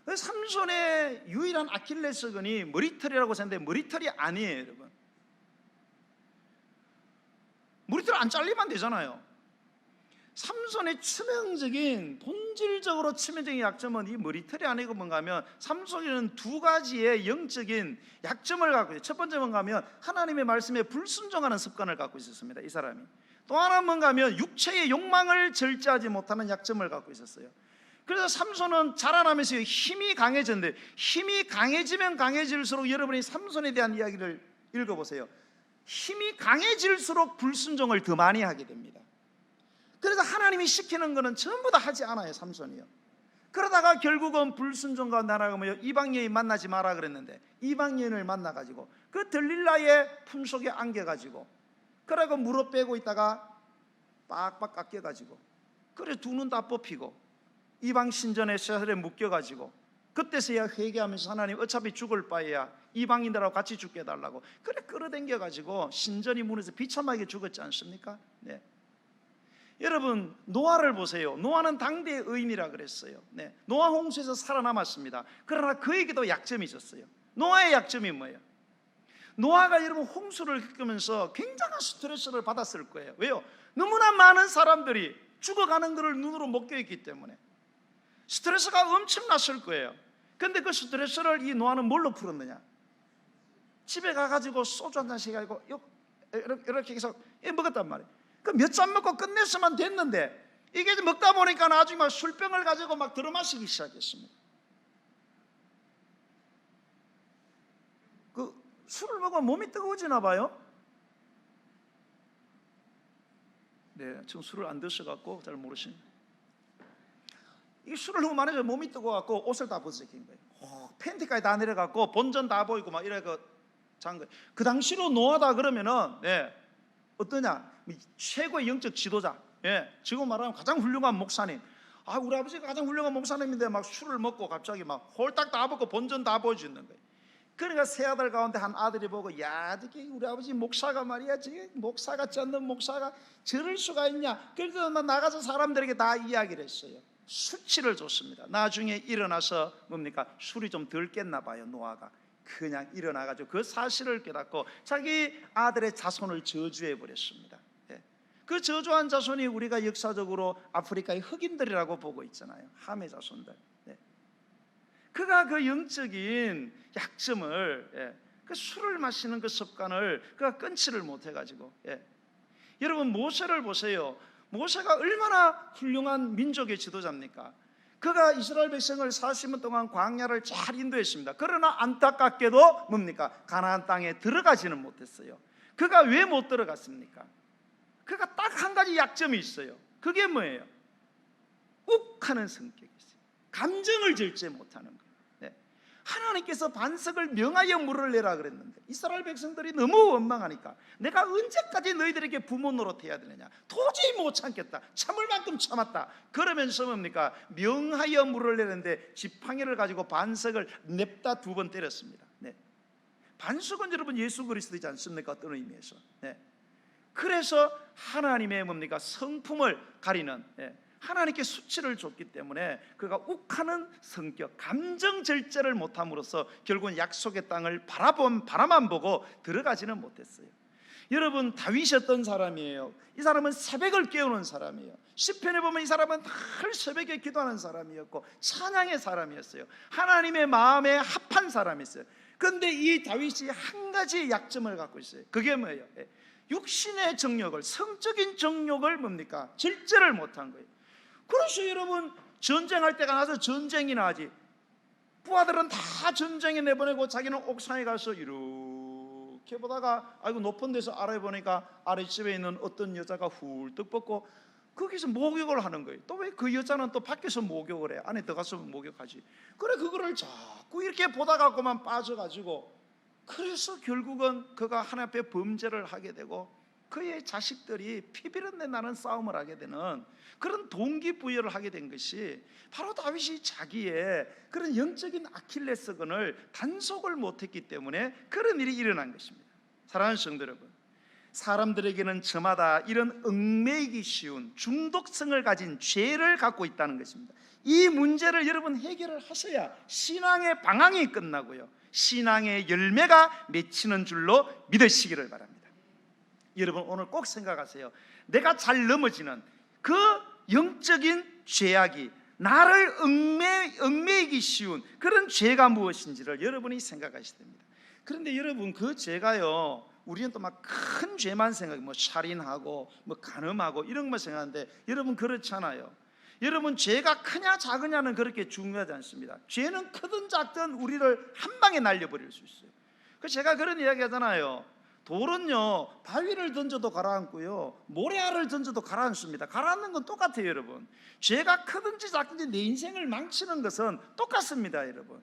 삼손의 유일한 아킬레스건이 머리털이라고 생각했는데 머리털이 아니에요, 여러분. 머리털 안 잘리면 되잖아요. 삼손의 치명적인, 본질적으로 치명적인 약점은 이 머리털이 아니고 뭔가 하면 삼손이는 두 가지의 영적인 약점을 갖고 있어요. 첫 번째 뭔가 하면 하나님의 말씀에 불순종하는 습관을 갖고 있었습니다, 이 사람이. 또 하나는 뭔가 하면 육체의 욕망을 절제하지 못하는 약점을 갖고 있었어요. 그래서 삼손은 자라나면서 힘이 강해졌는데, 힘이 강해지면 강해질수록 여러분이 삼손에 대한 이야기를 읽어보세요. 힘이 강해질수록 불순종을 더 많이 하게 됩니다. 그래서 하나님이 시키는 거는 전부 다 하지 않아요, 삼손이요. 그러다가 결국은 불순종과 나아가며 이방 여인 만나지 마라 그랬는데 이방 여인을 만나가지고 그 들릴라의 품속에 안겨가지고 그러고 무릎 빼고 있다가 빡빡 깎여가지고 그래 두 눈 다 뽑히고 이방 신전에 쇠사슬에 묶여가지고 그때서야 회개하면서 하나님 어차피 죽을 바에야 이방인들하고 같이 죽게 해달라고 그래 끌어당겨가지고 신전이 문에서 비참하게 죽었지 않습니까? 네. 여러분 노아를 보세요. 노아는 당대의 의인이라 그랬어요. 네. 노아 홍수에서 살아남았습니다. 그러나 그에게도 약점이 있었어요. 노아의 약점이 뭐예요? 노아가 여러분 홍수를 겪으면서 굉장한 스트레스를 받았을 거예요. 왜요? 너무나 많은 사람들이 죽어가는 것을 눈으로 목격했기 때문에 스트레스가 엄청났을 거예요. 근데 그 스트레스를 이 노아는 뭘로 풀었느냐? 집에 가가지고 소주 한 잔씩 해가지고 이렇게 해서 먹었단 말이에요. 그 몇 잔 먹고 끝냈으면 됐는데 이게 먹다 보니까 나중에 막 술병을 가지고 막 들어마시기 시작했습니다. 그 술을 먹으면 몸이 뜨거워지나 봐요. 네, 지금 술을 안 드셔갖고 잘 모르시네. 이 술을 너무 많이 해서 몸이 뜨거워갖고 옷을 다 벗어긴 거예요. 팬티까지 다 내려갖고 본전 다 보이고 막 이래 잔 거예요. 그 당시로 노하다 그러면은 네, 어떠냐? 최고의 영적 지도자. 예, 지금 말하면 가장 훌륭한 목사님. 우리 아버지가 가장 훌륭한 목사님인데 막 술을 먹고 갑자기 막 홀딱 다 벗고 본전 다 보여주는 거예요. 그러니까 세 아들 가운데 한 아들이 보고 야, 저기 우리 아버지 목사가 말이야, 저기 목사 같지 않는 목사가 저럴 수가 있냐? 그래서 나가서 사람들에게 다 이야기를 했어요. 수치를 줬습니다. 나중에 일어나서 뭡니까? 술이 좀 덜 깼나 봐요, 노아가. 그냥 일어나가지고 그 사실을 깨닫고 자기 아들의 자손을 저주해 버렸습니다. 예. 그 저주한 자손이 우리가 역사적으로 아프리카의 흑인들이라고 보고 있잖아요. 함의 자손들. 예. 그가 그 영적인 약점을 그 술을 마시는 그 습관을 그가 끊지를 못해가지고 여러분 모세를 보세요. 모세가 얼마나 훌륭한 민족의 지도자입니까? 그가 이스라엘 백성을 40년 동안 광야를 잘 인도했습니다. 그러나 안타깝게도 뭡니까? 가나안 땅에 들어가지는 못했어요. 그가 왜 못 들어갔습니까? 그가 딱 한 가지 약점이 있어요. 그게 뭐예요? 욱하는 성격이 있어요. 감정을 절제 못하는 거예요. 네. 하나님께서 반석을 명하여 물을 내라 그랬는데 이스라엘 백성들이 너무 원망하니까 내가 언제까지 너희들에게 부모 노릇해야 되느냐? 도저히 못 참겠다. 참을 만큼 참았다. 그러면서 뭡니까? 명하여 물을 내는데 지팡이를 가지고 반석을 냅다 2번 때렸습니다. 네. 반석은 여러분 예수 그리스도이지 않습니까? 어떤 의미에서. 네. 그래서 하나님의 뭡니까? 성품을 가리는 하나님께 수치를 줬기 때문에 그가 욱하는 성격, 감정 절제를 못함으로써 결국은 약속의 땅을 바라만 보고 들어가지는 못했어요. 여러분 다윗이 어떤 사람이에요? 이 사람은 새벽을 깨우는 사람이에요. 시편에 보면 이 사람은 늘 새벽에 기도하는 사람이었고 찬양의 사람이었어요. 하나님의 마음에 합한 사람이었어요. 그런데 이 다윗이 한 가지 약점을 갖고 있어요. 그게 뭐예요? 육신의 정욕을, 성적인 정욕을 뭡니까? 절제를 못한 거예요. 그래서 여러분 전쟁할 때가 나서 전쟁이나 하지, 부하들은 다 전쟁에 내보내고 자기는 옥상에 가서 이렇게 보다가 아이고 높은 데서 알아보니까 아랫집에 있는 어떤 여자가 훌떡 벗고 거기서 목욕을 하는 거예요. 또 왜 그 여자는 또 밖에서 목욕을 해? 안에 들어가서 목욕하지. 그래 그거를 자꾸 이렇게 보다가만 빠져가지고, 그래서 결국은 그가 하나님 앞에 범죄를 하게 되고 그의 자식들이 피비린내 나는 싸움을 하게 되는 그런 동기부여를 하게 된 것이 바로 다윗이 자기의 그런 영적인 아킬레스건을 단속을 못했기 때문에 그런 일이 일어난 것입니다. 사랑하는 성도 여러분, 사람들에게는 저마다 이런 얽매이기 쉬운 중독성을 가진 죄를 갖고 있다는 것입니다. 이 문제를 여러분 해결을 하셔야 신앙의 방향이 끝나고요, 신앙의 열매가 맺히는 줄로 믿으시기를 바랍니다. 여러분 오늘 꼭 생각하세요. 내가 잘 넘어지는 그 영적인 죄악이 나를 얽매이기 쉬운 그런 죄가 무엇인지를 여러분이 생각하셔야 됩니다. 그런데 여러분 그 죄가요, 우리는 또 막 큰 죄만 생각해, 뭐 살인하고 뭐 간음하고 이런 것만 생각하는데 여러분 그렇잖아요. 여러분 죄가 크냐 작으냐는 그렇게 중요하지 않습니다. 죄는 크든 작든 우리를 한 방에 날려버릴 수 있어요. 그래서 제가 그런 이야기 하잖아요. 돌은요 바위를 던져도 가라앉고요 모래알을 던져도 가라앉습니다. 가라앉는 건 똑같아요. 여러분 죄가 크든지 작든지 내 인생을 망치는 것은 똑같습니다. 여러분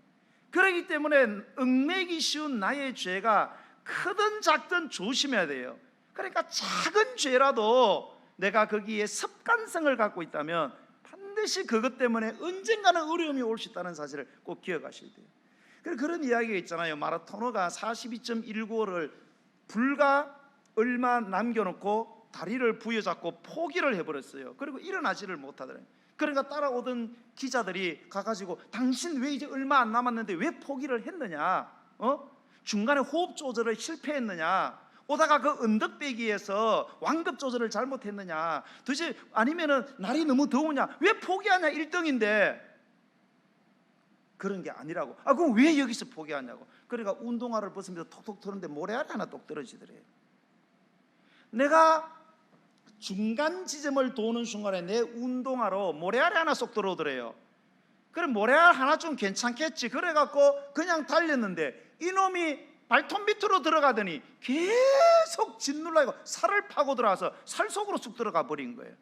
그렇기 때문에 얽매이기 쉬운 나의 죄가 크든 작든 조심해야 돼요. 그러니까 작은 죄라도 내가 거기에 습관성을 갖고 있다면 반드시 그것 때문에 언젠가는 어려움이 올 수 있다는 사실을 꼭 기억하셔야 돼요. 그런 이야기가 있잖아요. 마라토너가 42.195를 불과 얼마 남겨놓고 다리를 부여잡고 포기를 해버렸어요. 그리고 일어나지를 못하더래요. 그러니까 따라오던 기자들이 가가지고 당신 왜 이제 얼마 안 남았는데 왜 포기를 했느냐, 중간에 호흡 조절을 실패했느냐, 오다가 그 언덕배기에서 완급 조절을 잘못했느냐, 도대체 아니면은 날이 너무 더우냐, 왜 포기하냐, 1등인데. 그런 게 아니라고. 그럼 왜 여기서 포기하냐고. 그러니까 운동화를 벗으면서 톡톡 터는데 모래알이 하나 똑 떨어지더래요. 내가 중간 지점을 도는 순간에 내 운동화로 모래알이 하나 쏙 들어오더래요. 그럼 모래알 하나 좀 괜찮겠지 그래갖고 그냥 달렸는데 이놈이 발톱 밑으로 들어가더니 계속 짓눌러고 살을 파고 들어와서 살 속으로 쑥 들어가 버린 거예요.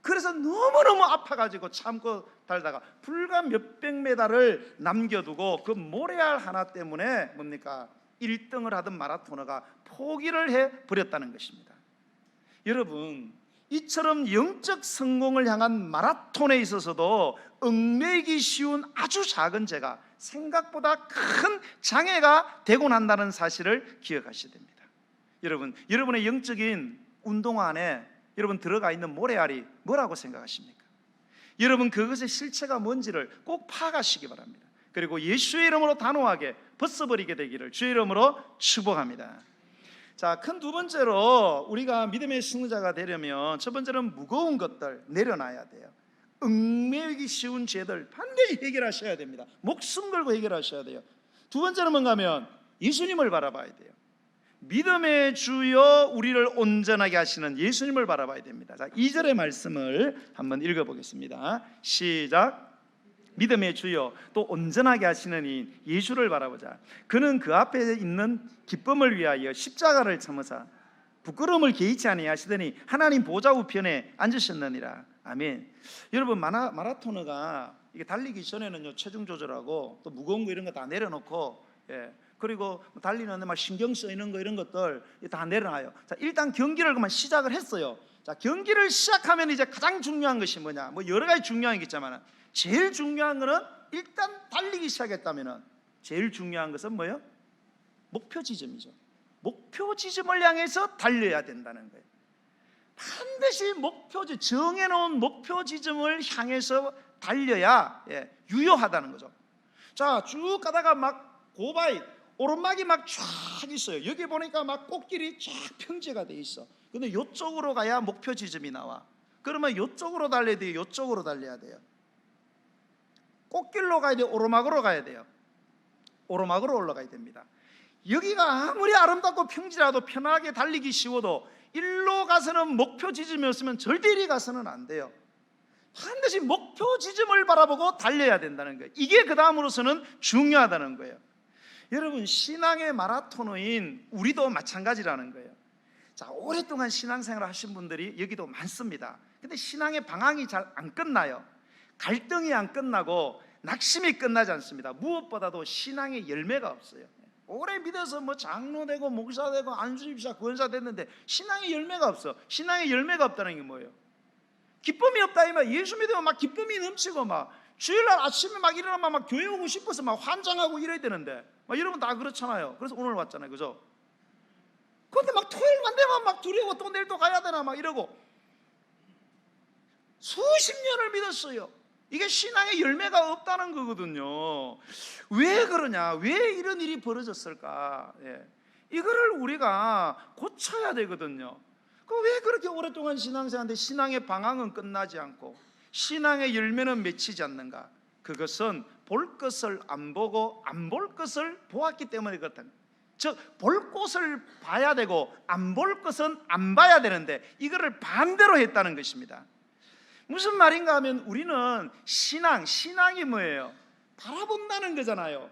그래서 너무너무 아파가지고 참고 달다가 불과 몇백 메달을 남겨두고 그 모래알 하나 때문에 뭡니까 1등을 하던 마라토너가 포기를 해버렸다는 것입니다. 여러분 이처럼 영적 성공을 향한 마라톤에 있어서도 얽매이기 쉬운 아주 작은 죄가 생각보다 큰 장애가 되곤 한다는 사실을 기억하셔야 됩니다. 여러분의 영적인 운동화 안에 여러분 들어가 있는 모래알이 뭐라고 생각하십니까? 여러분 그것의 실체가 뭔지를 꼭 파악하시기 바랍니다. 그리고 예수의 이름으로 단호하게 벗어버리게 되기를 주의 이름으로 축복합니다. 자, 큰 두 번째로 우리가 믿음의 승리자가 되려면 첫 번째는 무거운 것들 내려놔야 돼요. 얽매이기 쉬운 죄들 반드시 해결하셔야 됩니다. 목숨 걸고 해결하셔야 돼요. 두 번째는 뭔가 하면 예수님을 바라봐야 돼요. 믿음의 주여 우리를 온전하게 하시는 예수님을 바라봐야 됩니다. 자, 2절의 말씀을 한번 읽어보겠습니다. 시작. 믿음의 주여 또 온전하게 하시는 이 예수를 바라보자. 그는 그 앞에 있는 기쁨을 위하여 십자가를 참으사 부끄러움을 개의치 아니하시더니 하나님 보좌 우편에 앉으셨느니라. 아멘. 여러분 마라토너가 이게 달리기 전에는요 체중 조절하고 또 무거운 거 이런 거 다 내려놓고 그리고 달리는데 막 신경 쓰이는 거 이런 것들 다 내려놔요. 자, 일단 경기를 그만 시작을 했어요. 자, 경기를 시작하면 이제 가장 중요한 것이 뭐냐? 뭐 여러 가지 중요한 게 있지만 제일 중요한 거는 일단 달리기 시작했다면은 제일 중요한 것은 뭐예요? 목표 지점이죠. 목표 지점을 향해서 달려야 된다는 거예요. 반드시 정해놓은 목표 지점을 향해서 달려야 유효하다는 거죠. 자, 쭉 가다가 막 고바위 오르막이 막 쫙 있어요. 여기 보니까 막 꽃길이 쫙 평지가 돼 있어. 근데 이쪽으로 가야 목표 지점이 나와. 그러면 이쪽으로 달려야 돼요? 이쪽으로 달려야 돼요? 꽃길로 가야 돼요? 오르막으로 가야 돼요? 오르막으로 올라가야 됩니다. 여기가 아무리 아름답고 평지라도 편하게 달리기 쉬워도 일로 가서는 목표 지점이 없으면 절대 이리 가서는 안 돼요. 반드시 목표 지점을 바라보고 달려야 된다는 거예요. 이게 그 다음으로서는 중요하다는 거예요. 여러분, 신앙의 마라토너인 우리도 마찬가지라는 거예요. 자, 오랫동안 신앙생활을 하신 분들이 여기도 많습니다. 근데 신앙의 방황이 잘 안 끝나요. 갈등이 안 끝나고 낙심이 끝나지 않습니다. 무엇보다도 신앙의 열매가 없어요. 오래 믿어서 뭐 장로 되고 목사 되고 안수집사 구원사 됐는데 신앙의 열매가 없어. 신앙의 열매가 없다는 게 뭐예요? 기쁨이 없다 이 말. 예수 믿으면 막 기쁨이 넘치고 막 주일날 아침에 막 일어나면 막 교회 오고 싶어서 막 환장하고 이래야 되는데 막 여러분 다 그렇잖아요. 그래서 오늘 왔잖아요, 그죠? 근데 막 토요일만 되면 막 두려워. 또 내일 또 가야 되나 막 이러고 수십 년을 믿었어요. 이게 신앙의 열매가 없다는 거거든요. 왜 그러냐? 왜 이런 일이 벌어졌을까? 이거를 우리가 고쳐야 되거든요. 왜 그렇게 오랫동안 신앙생활하는데 신앙의 방황은 끝나지 않고 신앙의 열매는 맺히지 않는가? 그것은 볼 것을 안 보고 안 볼 것을 보았기 때문에 그렇다. 즉, 볼 것을 봐야 되고 안 볼 것은 안 봐야 되는데 이거를 반대로 했다는 것입니다. 무슨 말인가 하면 우리는 신앙이 뭐예요? 바라본다는 거잖아요.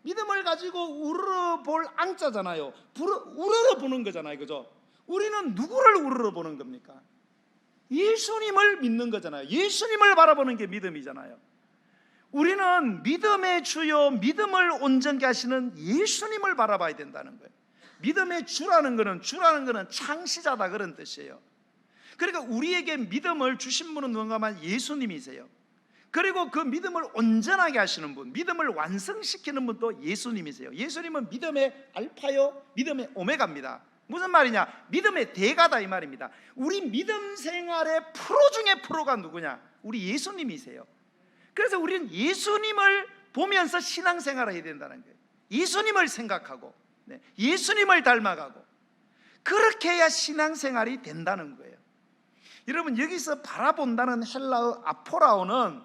믿음을 가지고 우러볼 앙자잖아요. 우러러보는 거잖아요, 그죠? 우리는 누구를 우러러보는 겁니까? 예수님을 믿는 거잖아요. 예수님을 바라보는 게 믿음이잖아요. 우리는 믿음의 주요, 믿음을 온전케 하시는 예수님을 바라봐야 된다는 거예요. 믿음의 주라는 거는 창시자다 그런 뜻이에요. 그러니까 우리에게 믿음을 주신 분은 누군가 하면 예수님이세요. 그리고 그 믿음을 온전하게 하시는 분, 믿음을 완성시키는 분도 예수님이세요. 예수님은 믿음의 알파요, 믿음의 오메가입니다. 무슨 말이냐? 믿음의 대가다 이 말입니다. 우리 믿음 생활의 프로 중에 프로가 누구냐? 우리 예수님이세요. 그래서 우리는 예수님을 보면서 신앙생활을 해야 된다는 거예요. 예수님을 생각하고 예수님을 닮아가고 그렇게 해야 신앙생활이 된다는 거예요. 여러분, 여기서 바라본다는 헬라어 아포라오는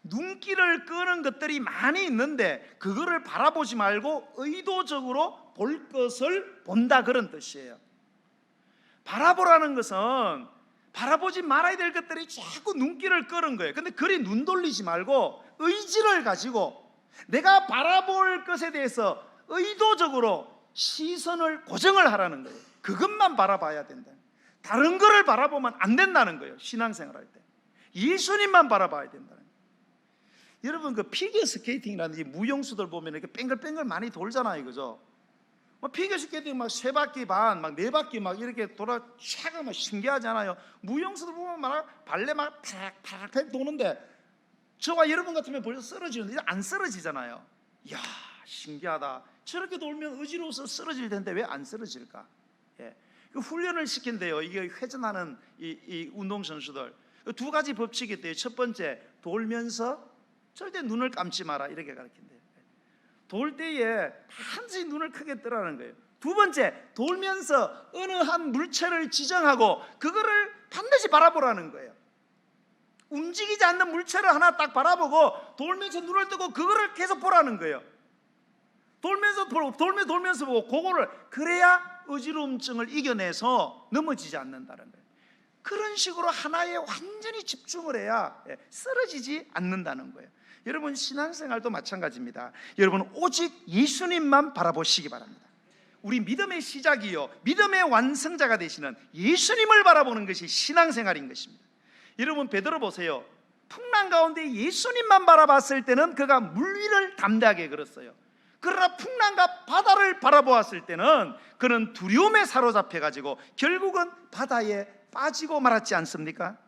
눈길을 끄는 것들이 많이 있는데 그거를 바라보지 말고 의도적으로 볼 것을 본다 그런 뜻이에요. 바라보라는 것은 바라보지 말아야 될 것들이 자꾸 눈길을 끄는 거예요. 근데 그리 눈 돌리지 말고 의지를 가지고 내가 바라볼 것에 대해서 의도적으로 시선을 고정을 하라는 거예요. 그것만 바라봐야 된다. 다른 거를 바라보면 안 된다는 거예요. 신앙생활할 때 예수님만 바라봐야 된다는 거예요. 여러분, 그 피겨 스케이팅이라든지 무용수들 보면 이렇게 뺑글뺑글 많이 돌잖아요, 그죠? 피겨 스케이팅 막 3바퀴 반, 막 4바퀴 막 이렇게 돌아 쫙 막 신기하잖아요. 무용수들 보면 막 발레 막 팍팍팍 도는데 저와 여러분 같으면 벌써 쓰러지는데 안 쓰러지잖아요. 이야, 신기하다. 저렇게 돌면 의지로워서 쓰러질 텐데 왜 안 쓰러질까? 그 훈련을 시킨대요. 이게 회전하는 이 운동선수들 2가지 법칙이 있대요. 첫 번째, 돌면서 절대 눈을 감지 마라 이렇게 가르친대요. 돌 때에 반드시 눈을 크게 뜨라는 거예요. 두 번째, 돌면서 어느 한 물체를 지정하고 그거를 반드시 바라보라는 거예요. 움직이지 않는 물체를 하나 딱 바라보고 돌면서 눈을 뜨고 그거를 계속 보라는 거예요. 돌면서 보고 그거를, 그래야 어지러움증을 이겨내서 넘어지지 않는다는 거예요. 그런 식으로 하나에 완전히 집중을 해야 쓰러지지 않는다는 거예요. 여러분, 신앙생활도 마찬가지입니다. 여러분, 오직 예수님만 바라보시기 바랍니다. 우리 믿음의 시작이요, 믿음의 완성자가 되시는 예수님을 바라보는 것이 신앙생활인 것입니다. 여러분, 베드로 보세요. 풍랑 가운데 예수님만 바라봤을 때는 그가 물 위를 담대하게 걸었어요. 그러나 풍랑과 바다를 바라보았을 때는 그는 두려움에 사로잡혀가지고 결국은 바다에 빠지고 말았지 않습니까?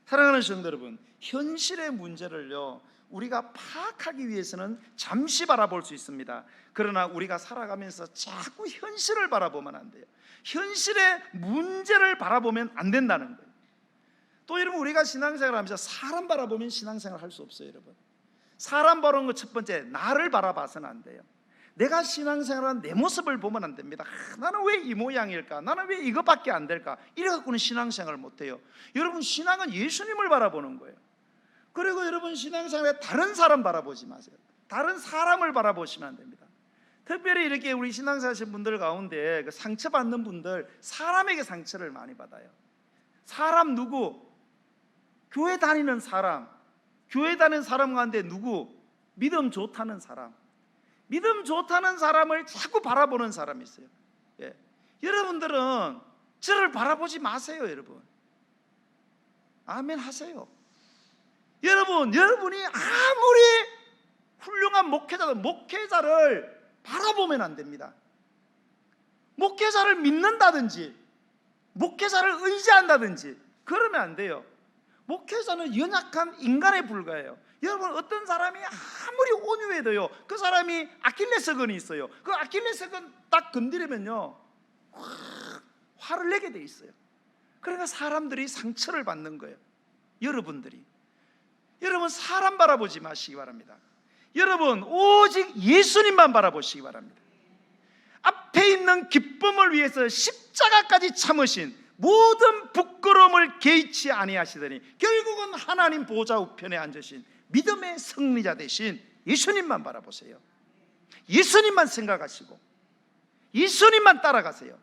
사랑하는 성도 여러분, 현실의 문제를요 우리가 파악하기 위해서는 잠시 바라볼 수 있습니다. 그러나 우리가 살아가면서 자꾸 현실을 바라보면 안 돼요. 현실의 문제를 바라보면 안 된다는 거예요. 또 여러분, 우리가 신앙생활 하면서 사람 바라보면 신앙생활 할 수 없어요. 여러분, 사람 바라보는 것 첫 번째, 나를 바라봐서는 안 돼요. 내가 신앙생활하는 내 모습을 보면 안 됩니다. 나는 왜 이 모양일까? 나는 왜 이것밖에 안 될까? 이래 갖고는 신앙생활을 못해요. 여러분, 신앙은 예수님을 바라보는 거예요. 그리고 여러분, 신앙생활에 다른 사람 바라보지 마세요. 다른 사람을 바라보시면 안 됩니다. 특별히 이렇게 우리 신앙생활 하신 분들 가운데 그 상처받는 분들, 사람에게 상처를 많이 받아요. 사람 누구? 교회 다니는 사람, 교회 다니는 사람 가운데 누구? 믿음 좋다는 사람, 믿음 좋다는 사람을 자꾸 바라보는 사람이 있어요. 예. 여러분들은 저를 바라보지 마세요. 여러분, 아멘 하세요. 여러분이 아무리 훌륭한 목회자를 바라보면 안 됩니다. 목회자를 믿는다든지 목회자를 의지한다든지 그러면 안 돼요. 목회자는 연약한 인간에 불과해요. 여러분, 어떤 사람이 아무리 온유해도요, 그 사람이 아킬레스건이 있어요. 그 아킬레스건 딱 건드리면요 화를 내게 돼 있어요. 그러니까 사람들이 상처를 받는 거예요. 여러분 사람 바라보지 마시기 바랍니다. 여러분 오직 예수님만 바라보시기 바랍니다. 앞에 있는 기쁨을 위해서 십자가까지 참으신, 모든 부끄러움을 개의치 아니하시더니 결국은 하나님 보좌 우편에 앉으신 믿음의 승리자 되신 예수님만 바라보세요. 예수님만 생각하시고 예수님만 따라가세요.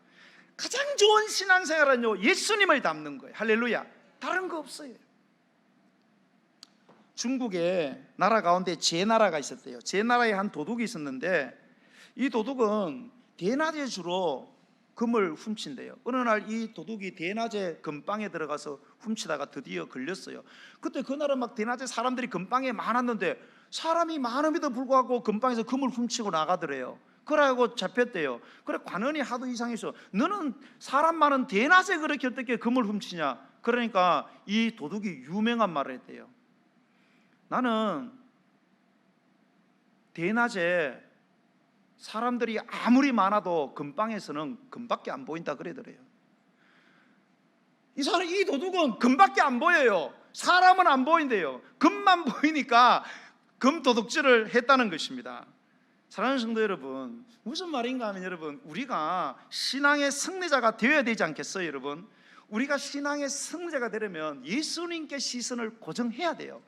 가장 좋은 신앙생활은요, 예수님을 닮는 거예요. 할렐루야. 다른 거 없어요. 중국에 나라 가운데 제나라가 있었대요. 제나라에 한 도둑이 있었는데 이 도둑은 대낮에 주로 금을 훔친대요. 어느 날 이 도둑이 대낮에 금방에 들어가서 훔치다가 드디어 걸렸어요. 그때 그 날은 막 대낮에 사람들이 금방에 많았는데 사람이 많음에도 불구하고 금방에서 금을 훔치고 나가더래요. 그래가지고 잡혔대요. 그래 관원이 하도 이상해서, 너는 사람 많은 대낮에 그렇게 어떻게 금을 훔치냐. 그러니까 이 도둑이 유명한 말을 했대요. 나는 대낮에 사람들이 아무리 많아도 금방에서는 금밖에 안 보인다 그러더래요. 이 도둑은 금밖에 안 보여요. 사람은 안 보인대요. 금만 보이니까 금 도둑질을 했다는 것입니다. 사랑하는 성도 여러분, 무슨 말인가 하면 여러분, 우리가 신앙의 승리자가 되어야 되지 않겠어요? 여러분, 우리가 신앙의 승리자가 되려면 예수님께 시선을 고정해야 돼요.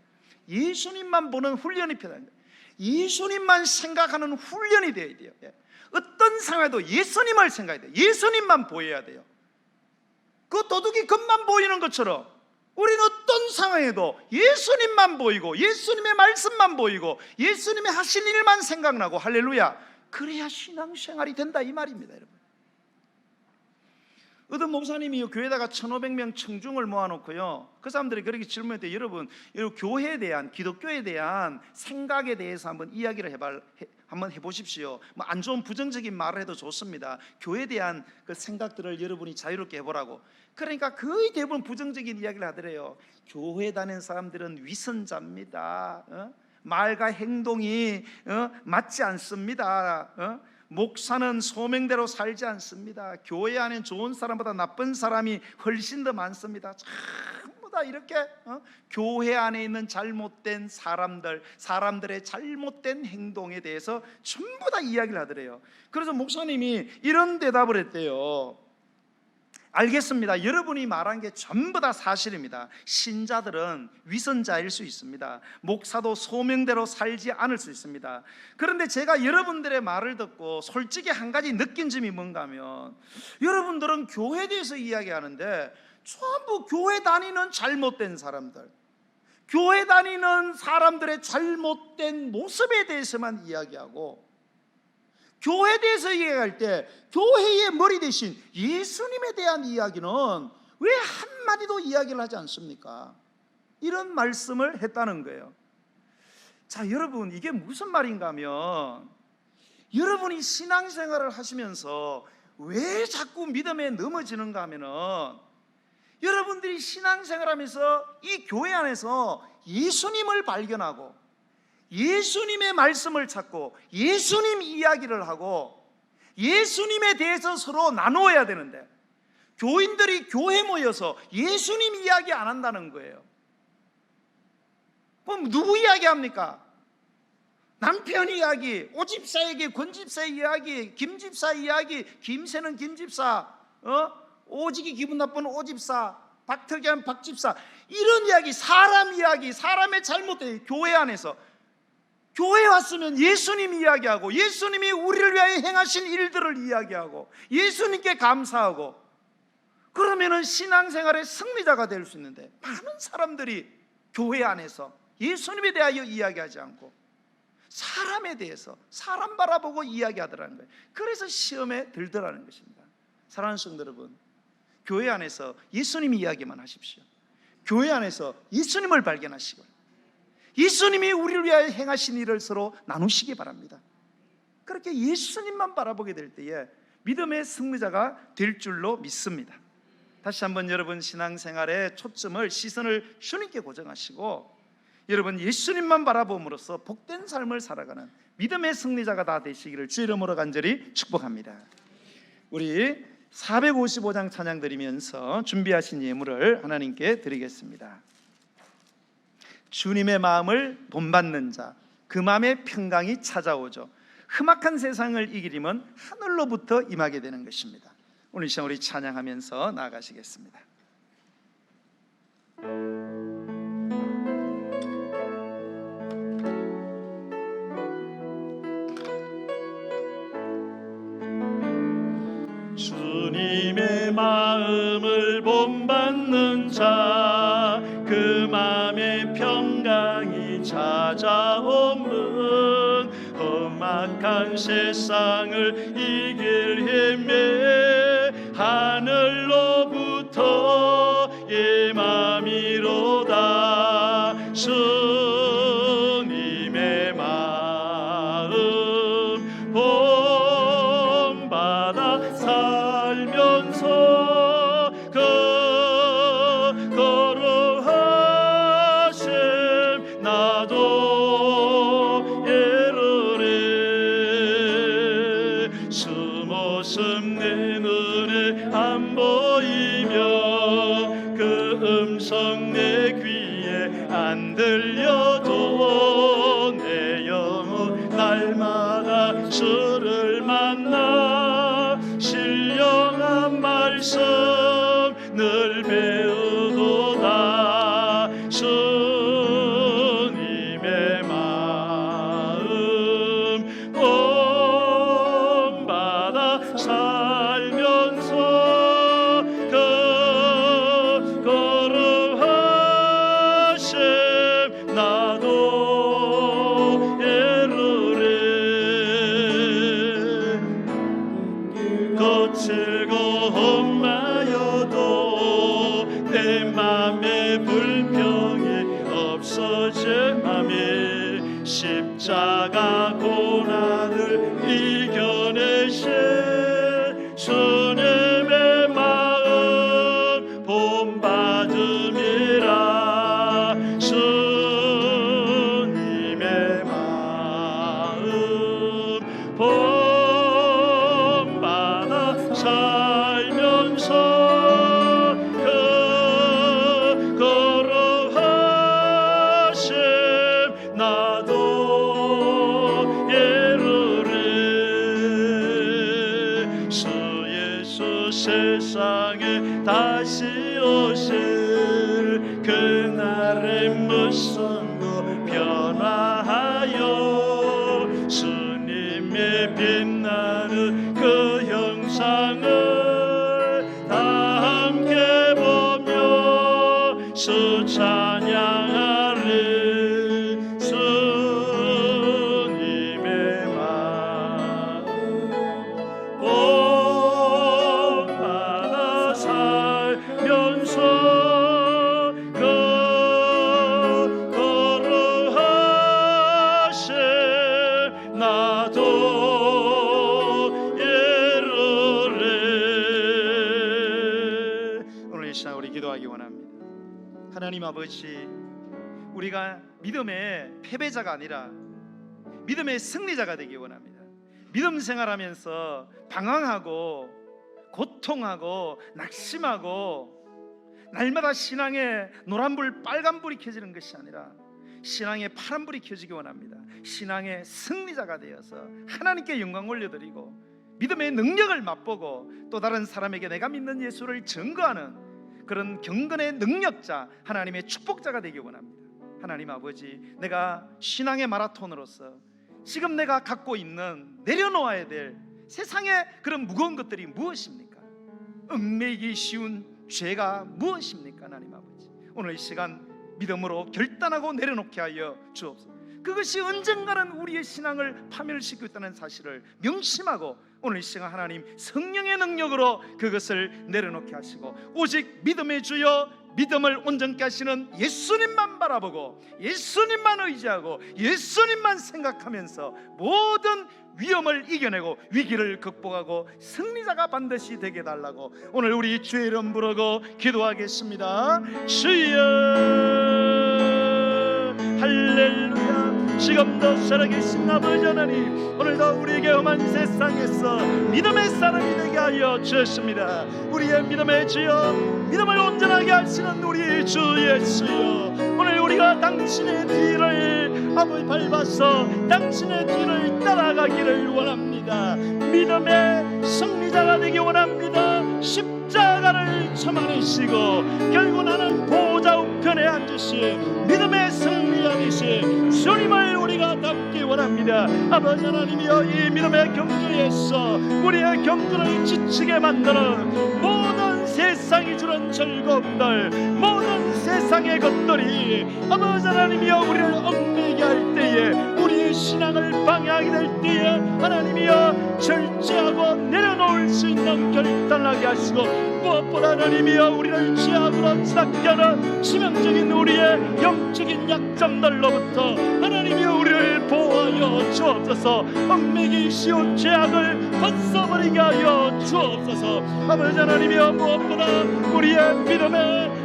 예수님만 보는 훈련이 필요합니다. 예수님만 생각하는 훈련이 되어야 돼요. 어떤 상황에도 예수님을 생각해야 돼요. 예수님만 보여야 돼요. 그 도둑이 금만 보이는 것처럼 우리는 어떤 상황에도 예수님만 보이고 예수님의 말씀만 보이고 예수님의 하신 일만 생각나고, 할렐루야, 그래야 신앙생활이 된다 이 말입니다. 여러분, 어떤 목사님이 교회에다가 1,500명 청중을 모아놓고요, 그 사람들이 그렇게 질문했대요. 여러분 교회에 대한, 기독교에 대한 생각에 대해서 한번 이야기를 한번 해보십시오. 뭐 안 좋은 부정적인 말을 해도 좋습니다. 교회에 대한 그 생각들을 여러분이 자유롭게 해보라고. 그러니까 거의 대부분 부정적인 이야기를 하더래요. 교회 다니는 사람들은 위선자입니다. 말과 행동이 맞지 않습니다. 목사는 소명대로 살지 않습니다. 교회 안에 좋은 사람보다 나쁜 사람이 훨씬 더 많습니다. 전부 다 이렇게 교회 안에 있는 잘못된 사람들의 잘못된 행동에 대해서 전부 다 이야기를 하더래요. 그래서 목사님이 이런 대답을 했대요. 알겠습니다. 여러분이 말한 게 전부 다 사실입니다. 신자들은 위선자일 수 있습니다. 목사도 소명대로 살지 않을 수 있습니다. 그런데 제가 여러분들의 말을 듣고 솔직히 한 가지 느낀 점이 뭔가 하면, 여러분들은 교회에 대해서 이야기하는데 전부 교회 다니는 잘못된 사람들, 교회 다니는 사람들의 잘못된 모습에 대해서만 이야기하고, 교회에 대해서 이야기할 때 교회의 머리 대신 예수님에 대한 이야기는 왜 한마디도 이야기를 하지 않습니까? 이런 말씀을 했다는 거예요. 자, 여러분, 이게 무슨 말인가 하면, 여러분이 신앙생활을 하시면서 왜 자꾸 믿음에 넘어지는가 하면은, 여러분들이 신앙생활하면서 이 교회 안에서 예수님을 발견하고 예수님의 말씀을 찾고 예수님 이야기를 하고 예수님에 대해서 서로 나누어야 되는데, 교인들이 교회 모여서 예수님 이야기 안 한다는 거예요. 그럼 누구 이야기 합니까? 남편 이야기, 오집사 얘기, 권집사 이야기, 김집사 이야기, 김새는 김집사, 오직이 기분 나쁜 오집사, 박특이한 박집사, 이런 이야기, 사람 이야기, 사람의 잘못된 교회 안에서 교회에 왔으면 예수님 이야기하고 예수님이 우리를 위하여 행하신 일들을 이야기하고 예수님께 감사하고, 그러면은 신앙생활의 승리자가 될 수 있는데, 많은 사람들이 교회 안에서 예수님에 대하여 이야기하지 않고 사람에 대해서, 사람 바라보고 이야기하더라는 거예요. 그래서 시험에 들더라는 것입니다. 사랑하는 성도 여러분, 교회 안에서 예수님 이야기만 하십시오. 교회 안에서 예수님을 발견하시고 예수님이 우리를 위하여 행하신 일을 서로 나누시기 바랍니다. 그렇게 예수님만 바라보게 될 때에 믿음의 승리자가 될 줄로 믿습니다. 다시 한번 여러분 신앙생활의 초점을, 시선을 주님께 고정하시고 여러분 예수님만 바라봄으로써 복된 삶을 살아가는 믿음의 승리자가 다 되시기를 주 이름으로 간절히 축복합니다. 우리 455장 찬양 드리면서 준비하신 예물을 하나님께 드리겠습니다. 주님의 마음을 본받는 자, 그 마음에 평강이 찾아오죠. 험악한 세상을 이기려면 하늘로부터 임하게 되는 것입니다. 오늘 시간 우리 찬양하면서 나아가시겠습니다. 주님의 마음을 본받는 자, 그 마음에 평강이 찾아오면 험악한 세상을 이길 힘에 하늘로부터 임함이로다. 주님의 마음 본받아 살면서 거룩하심 나도 예르리. 숨었음 내 눈에 안 보이며 그 음성 내 귀에 안 들려도 내 영혼 날마다 주를 만나 신령한 말씀 늘 배우도다. 주님의 마음 본받아 살면서 거룩하심 나도 예르리. 거칠고 험하여도 내 맘에 불평이 없어짐함이 십자가 고난을 이겨내신 주님의 마음 본받음이라. 주님의 마음 본받아 살면서 거룩하심 나도 예르리. 주 예수 세상에 다시 오실 그날의 무선도 변화하여 주님의 빛나는 그 형상을 다 함께 보며 주 찬양하리. 주님의 마음 본받아 살면서 거룩하심 나도 예르리. 오늘 이 시간 우리 기도하기 원합니다. 하나님 아버지, 우리가 믿음의 패배자가 아니라 믿음의 승리자가 되기 원합니다. 믿음 생활하면서 방황하고 고통하고 낙심하고 날마다 신앙에 노란불 빨간불이 켜지는 것이 아니라 신앙의 파란불이 켜지기 원합니다. 신앙의 승리자가 되어서 하나님께 영광 올려드리고 믿음의 능력을 맛보고 또 다른 사람에게 내가 믿는 예수를 증거하는 그런 경건의 능력자, 하나님의 축복자가 되기 원합니다. 하나님 아버지, 내가 신앙의 마라톤으로서 지금 내가 갖고 있는 내려놓아야 될 세상의 그런 무거운 것들이 무엇입니까? 얽매이기 쉬운 죄가 무엇입니까? 하나님 아버지, 오늘 이 시간 믿음으로 결단하고 내려놓게 하여 주옵소서. 그것이 언젠가는 우리의 신앙을 파멸시키고 있다는 사실을 명심하고 오늘 이 시간 하나님 성령의 능력으로 그것을 내려놓게 하시고 오직 믿음의 주여 믿음을 온전케 하시는 예수님만 바라보고 예수님만 의지하고 예수님만 생각하면서 모든 위험을 이겨내고 위기를 극복하고 승리자가 반드시 되게 해달라고 오늘 우리 주의 이름 부르고 기도하겠습니다. 주여 할렐루야. 지금도 살아계신 아버지 하나님, 오늘도 우리에게 험한 세상에서 믿음의 사람이 되게 하여 주셨습니다. 우리의 믿음의 주여, 믿음을 온전하게 하시는 우리 주 예수여, 오늘 우리가 당신의 뒤를 아버지 밟아서 당신의 뒤를 따라가기를 원합니다. 믿음의 승리자가 되기 원합니다. 십자가를 참아내시고 결국 나는 보좌 우편에 앉으신 믿음의 승리자 되신 주님을 우리가 닮기 원합니다. 아버지 하나님이여, 이 믿음의 경주에서 우리의 경주를 지치게 만드는 모든 세상이 주는 즐거움들, 모든 세상의 것들이 아버지 하나님이여 우리를 얽매이게 할 때에, 우리의 신앙을 방해하게 될 때에 하나님이여 절제하고 내려놓을 수 있는 결단하게 하시고, 무엇보다 하나님이여 우리를 죄악으로 치닫게 하는 치명적인 우리의 영적인 약점들로부터 하나님이여 우리를 보호하여 주옵소서. 얽매이기 쉬운 죄악을 벗어버리게 하여 주옵소서. 아버지 하나님이여, 무엇보다 우리의 믿음의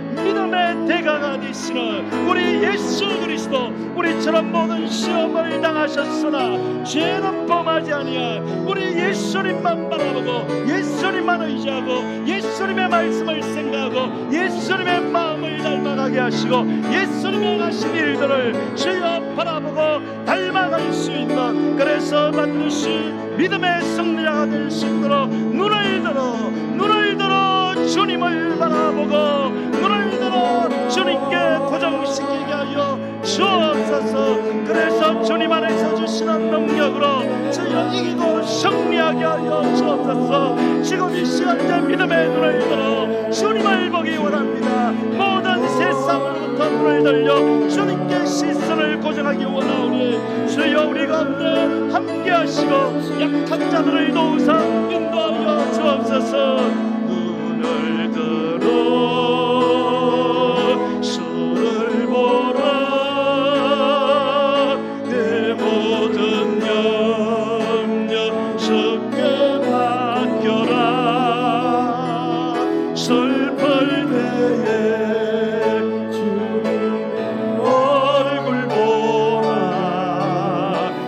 대가가 되시는 우리 예수 그리스도, 우리처럼 모든 시험을 당하셨으나 죄는 범하지 아니한 우리 예수님만 바라보고 예수님만 의지하고 예수님의 말씀을 생각하고 예수님의 마음을 닮아가게 하시고 예수님의 하신 일들을 주여 바라보고 닮아갈 수 있는, 그래서 반드시 믿음의 승리자가 될 수 있도록 눈을 들어 주님을 바라보고 눈을 들어 주님께 고정시키게 하여 주옵소서. 그래서 주님 안에서 주시는 능력으로 주여 이기고 승리하게 하여 주옵소서. 지금 이 시간에 믿음의 눈을 들어 주님을 보기 원합니다. 모든 세상으로부터 눈을 들려 주님께 시선을 고정하기 원하오니 주여 우리 가운데 함께 하시고 약한 자들을 도우사 인도하여 주옵소서. 눈을 들어 주를 보라, 내 모든 염려 주께 맡겨라. 슬플 때에 주님의 얼굴 보라,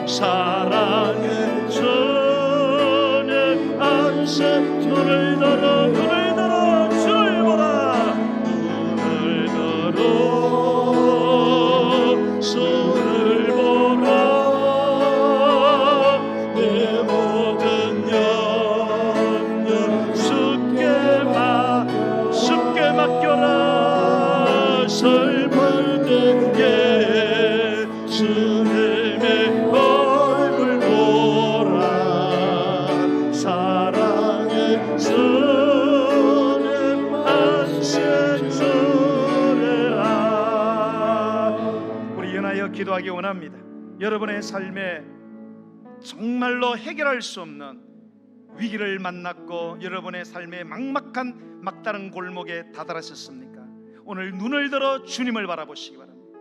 사랑의 주님 안세 눈을 들어 주를 보라. 눈을 들어 주를 보라, 내 모든 염려 주께 맡겨라. 슬플 때에 주님의 얼굴 보라, 사랑의 주님 안세 주리라. 우리 연하여 기도하기 원합니다. 여러분의 삶에 정말로 해결할 수 없는 위기를 만났고 여러분의 삶의 막막한 막다른 골목에 다다르셨습니까? 오늘 눈을 들어 주님을 바라보시기 바랍니다.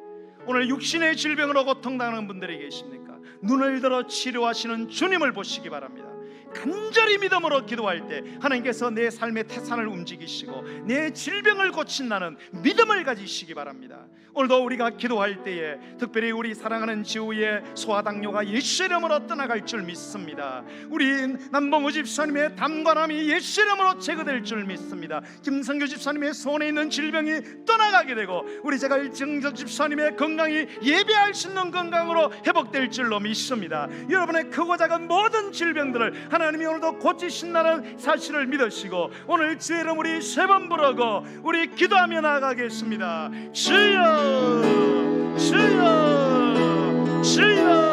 오늘 육신의 질병으로 고통당하는 분들이 계십니까? 눈을 들어 치료하시는 주님을 보시기 바랍니다. 간절히 믿음으로 기도할 때 하나님께서 내 삶의 태산을 움직이시고 내 질병을 고친다는 믿음을 가지시기 바랍니다. 오늘도 우리가 기도할 때에 특별히 우리 사랑하는 지우의 소아당뇨가 예수 이름으로 떠나갈 줄 믿습니다. 우리 남봉우 집사님의 담관함이 예수 이름으로 제거될 줄 믿습니다. 김성규 집사님의 손에 있는 질병이 떠나가게 되고 우리 제갈 정적 집사님의 건강이 예배할 수 있는 건강으로 회복될 줄로 믿습니다. 여러분의 크고 작은 모든 질병들을 하나님이 오늘도 고치신다는 사실을 믿으시고 오늘 주의 이름 우리 세 번 부르고 우리 기도하며 나아가겠습니다. 주여 주여 주여.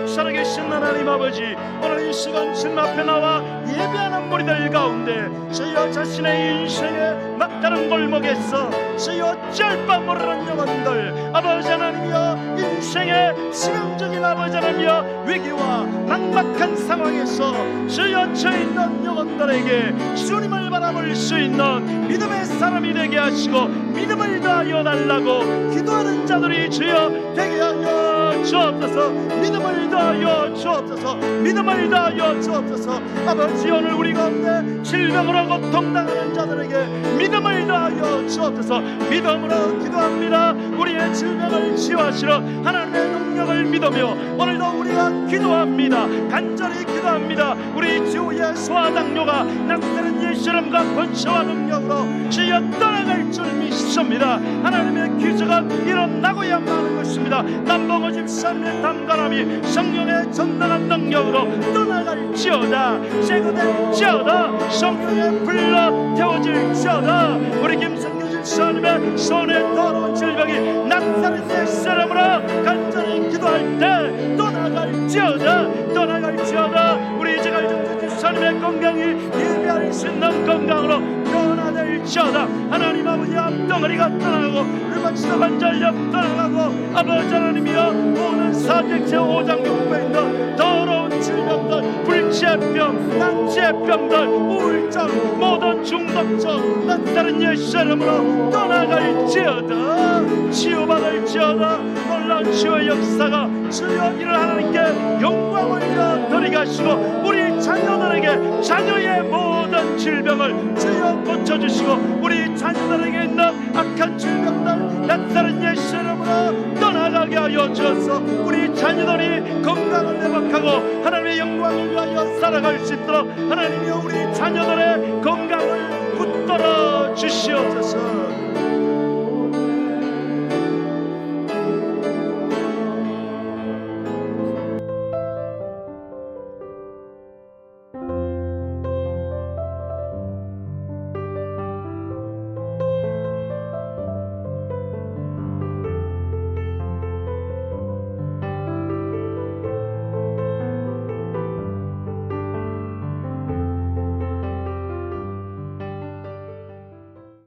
살아계신 하나님 아버지, 오늘 이 시간 주님 앞에 나와 예배하는 무리들 가운데 주여 자신의 인생의 막다른 골목에서 주여 어찌할 바 모르는 영혼들, 아버지 하나님이여, 인생의 치명적인 아버지 하나님이여 위기와 막막한 상황에서 주여 처해있는 영혼들에게 주님을 바라볼 수 있는 믿음의 사람이 되게 하시고 믿음을 다하여 달라고 기도하는 자들이 주여 되게 하여 주옵소서. 믿음을 다하여 주옵소서. 믿음을 다하여 주옵소서. 아버지, 오늘 우리 가운데 질병으로 고통당하는 자들에게 믿음을 다하여 주옵소서. 믿음으로 기도합니다. 우리의 질병을 치유하시러 하나님의 능력을 믿으며 오늘도 우리가 기도합니다. 간절히 기도합니다. 우리 주의 소아당뇨가 낫는 예수님과 권세와 능력으로 주여 떠나갈 줄 믿습니다. 하나님의 기적은 일어나고야만 하는 것입니다. 남봉호 집사님의 담가람이 성령의 전당한 능력으로 떠나갈지어다. 제거될지어다. 성령의 불러 태워질지어다. 우리 김성규 집사님의 손에 더러운 질병이 나타낸 예수님으로 간절히 기도할 때 떠나갈지어다. 떠나갈지어다. 우리 제갈정주 집사님의 건강이 예배할 수 있는 건강으로 변화될지어다. 하나님 아버지, 앞덩어리가 떠나가고 류마티스 관절염 떠나가고 아버지 하나님이여, 모든 사직체 오장육부에 있는 더러운 질병들, 불치병, 난치병들, 우울증, 모든 중독증 나타낸 예수 이름으로 떠나갈지어다. 치유받을지어다. 놀라운 치유의 역사가 주여 이를 하나님께 영광을 드리게 하시고 우리 자녀들에게 자녀의 모든 질병을 주여 고쳐주시고 우리 자녀들에게 있는 악한 질병들 나타낸 예수 이름으로 떠나가게 하여 주셔서 우리 자녀들이 건강을 회복하고 하나님의 영광을 위하여 살아갈 수 있도록 하나님이여, 우리 자녀들의 건강을 붙들어 주시옵소서.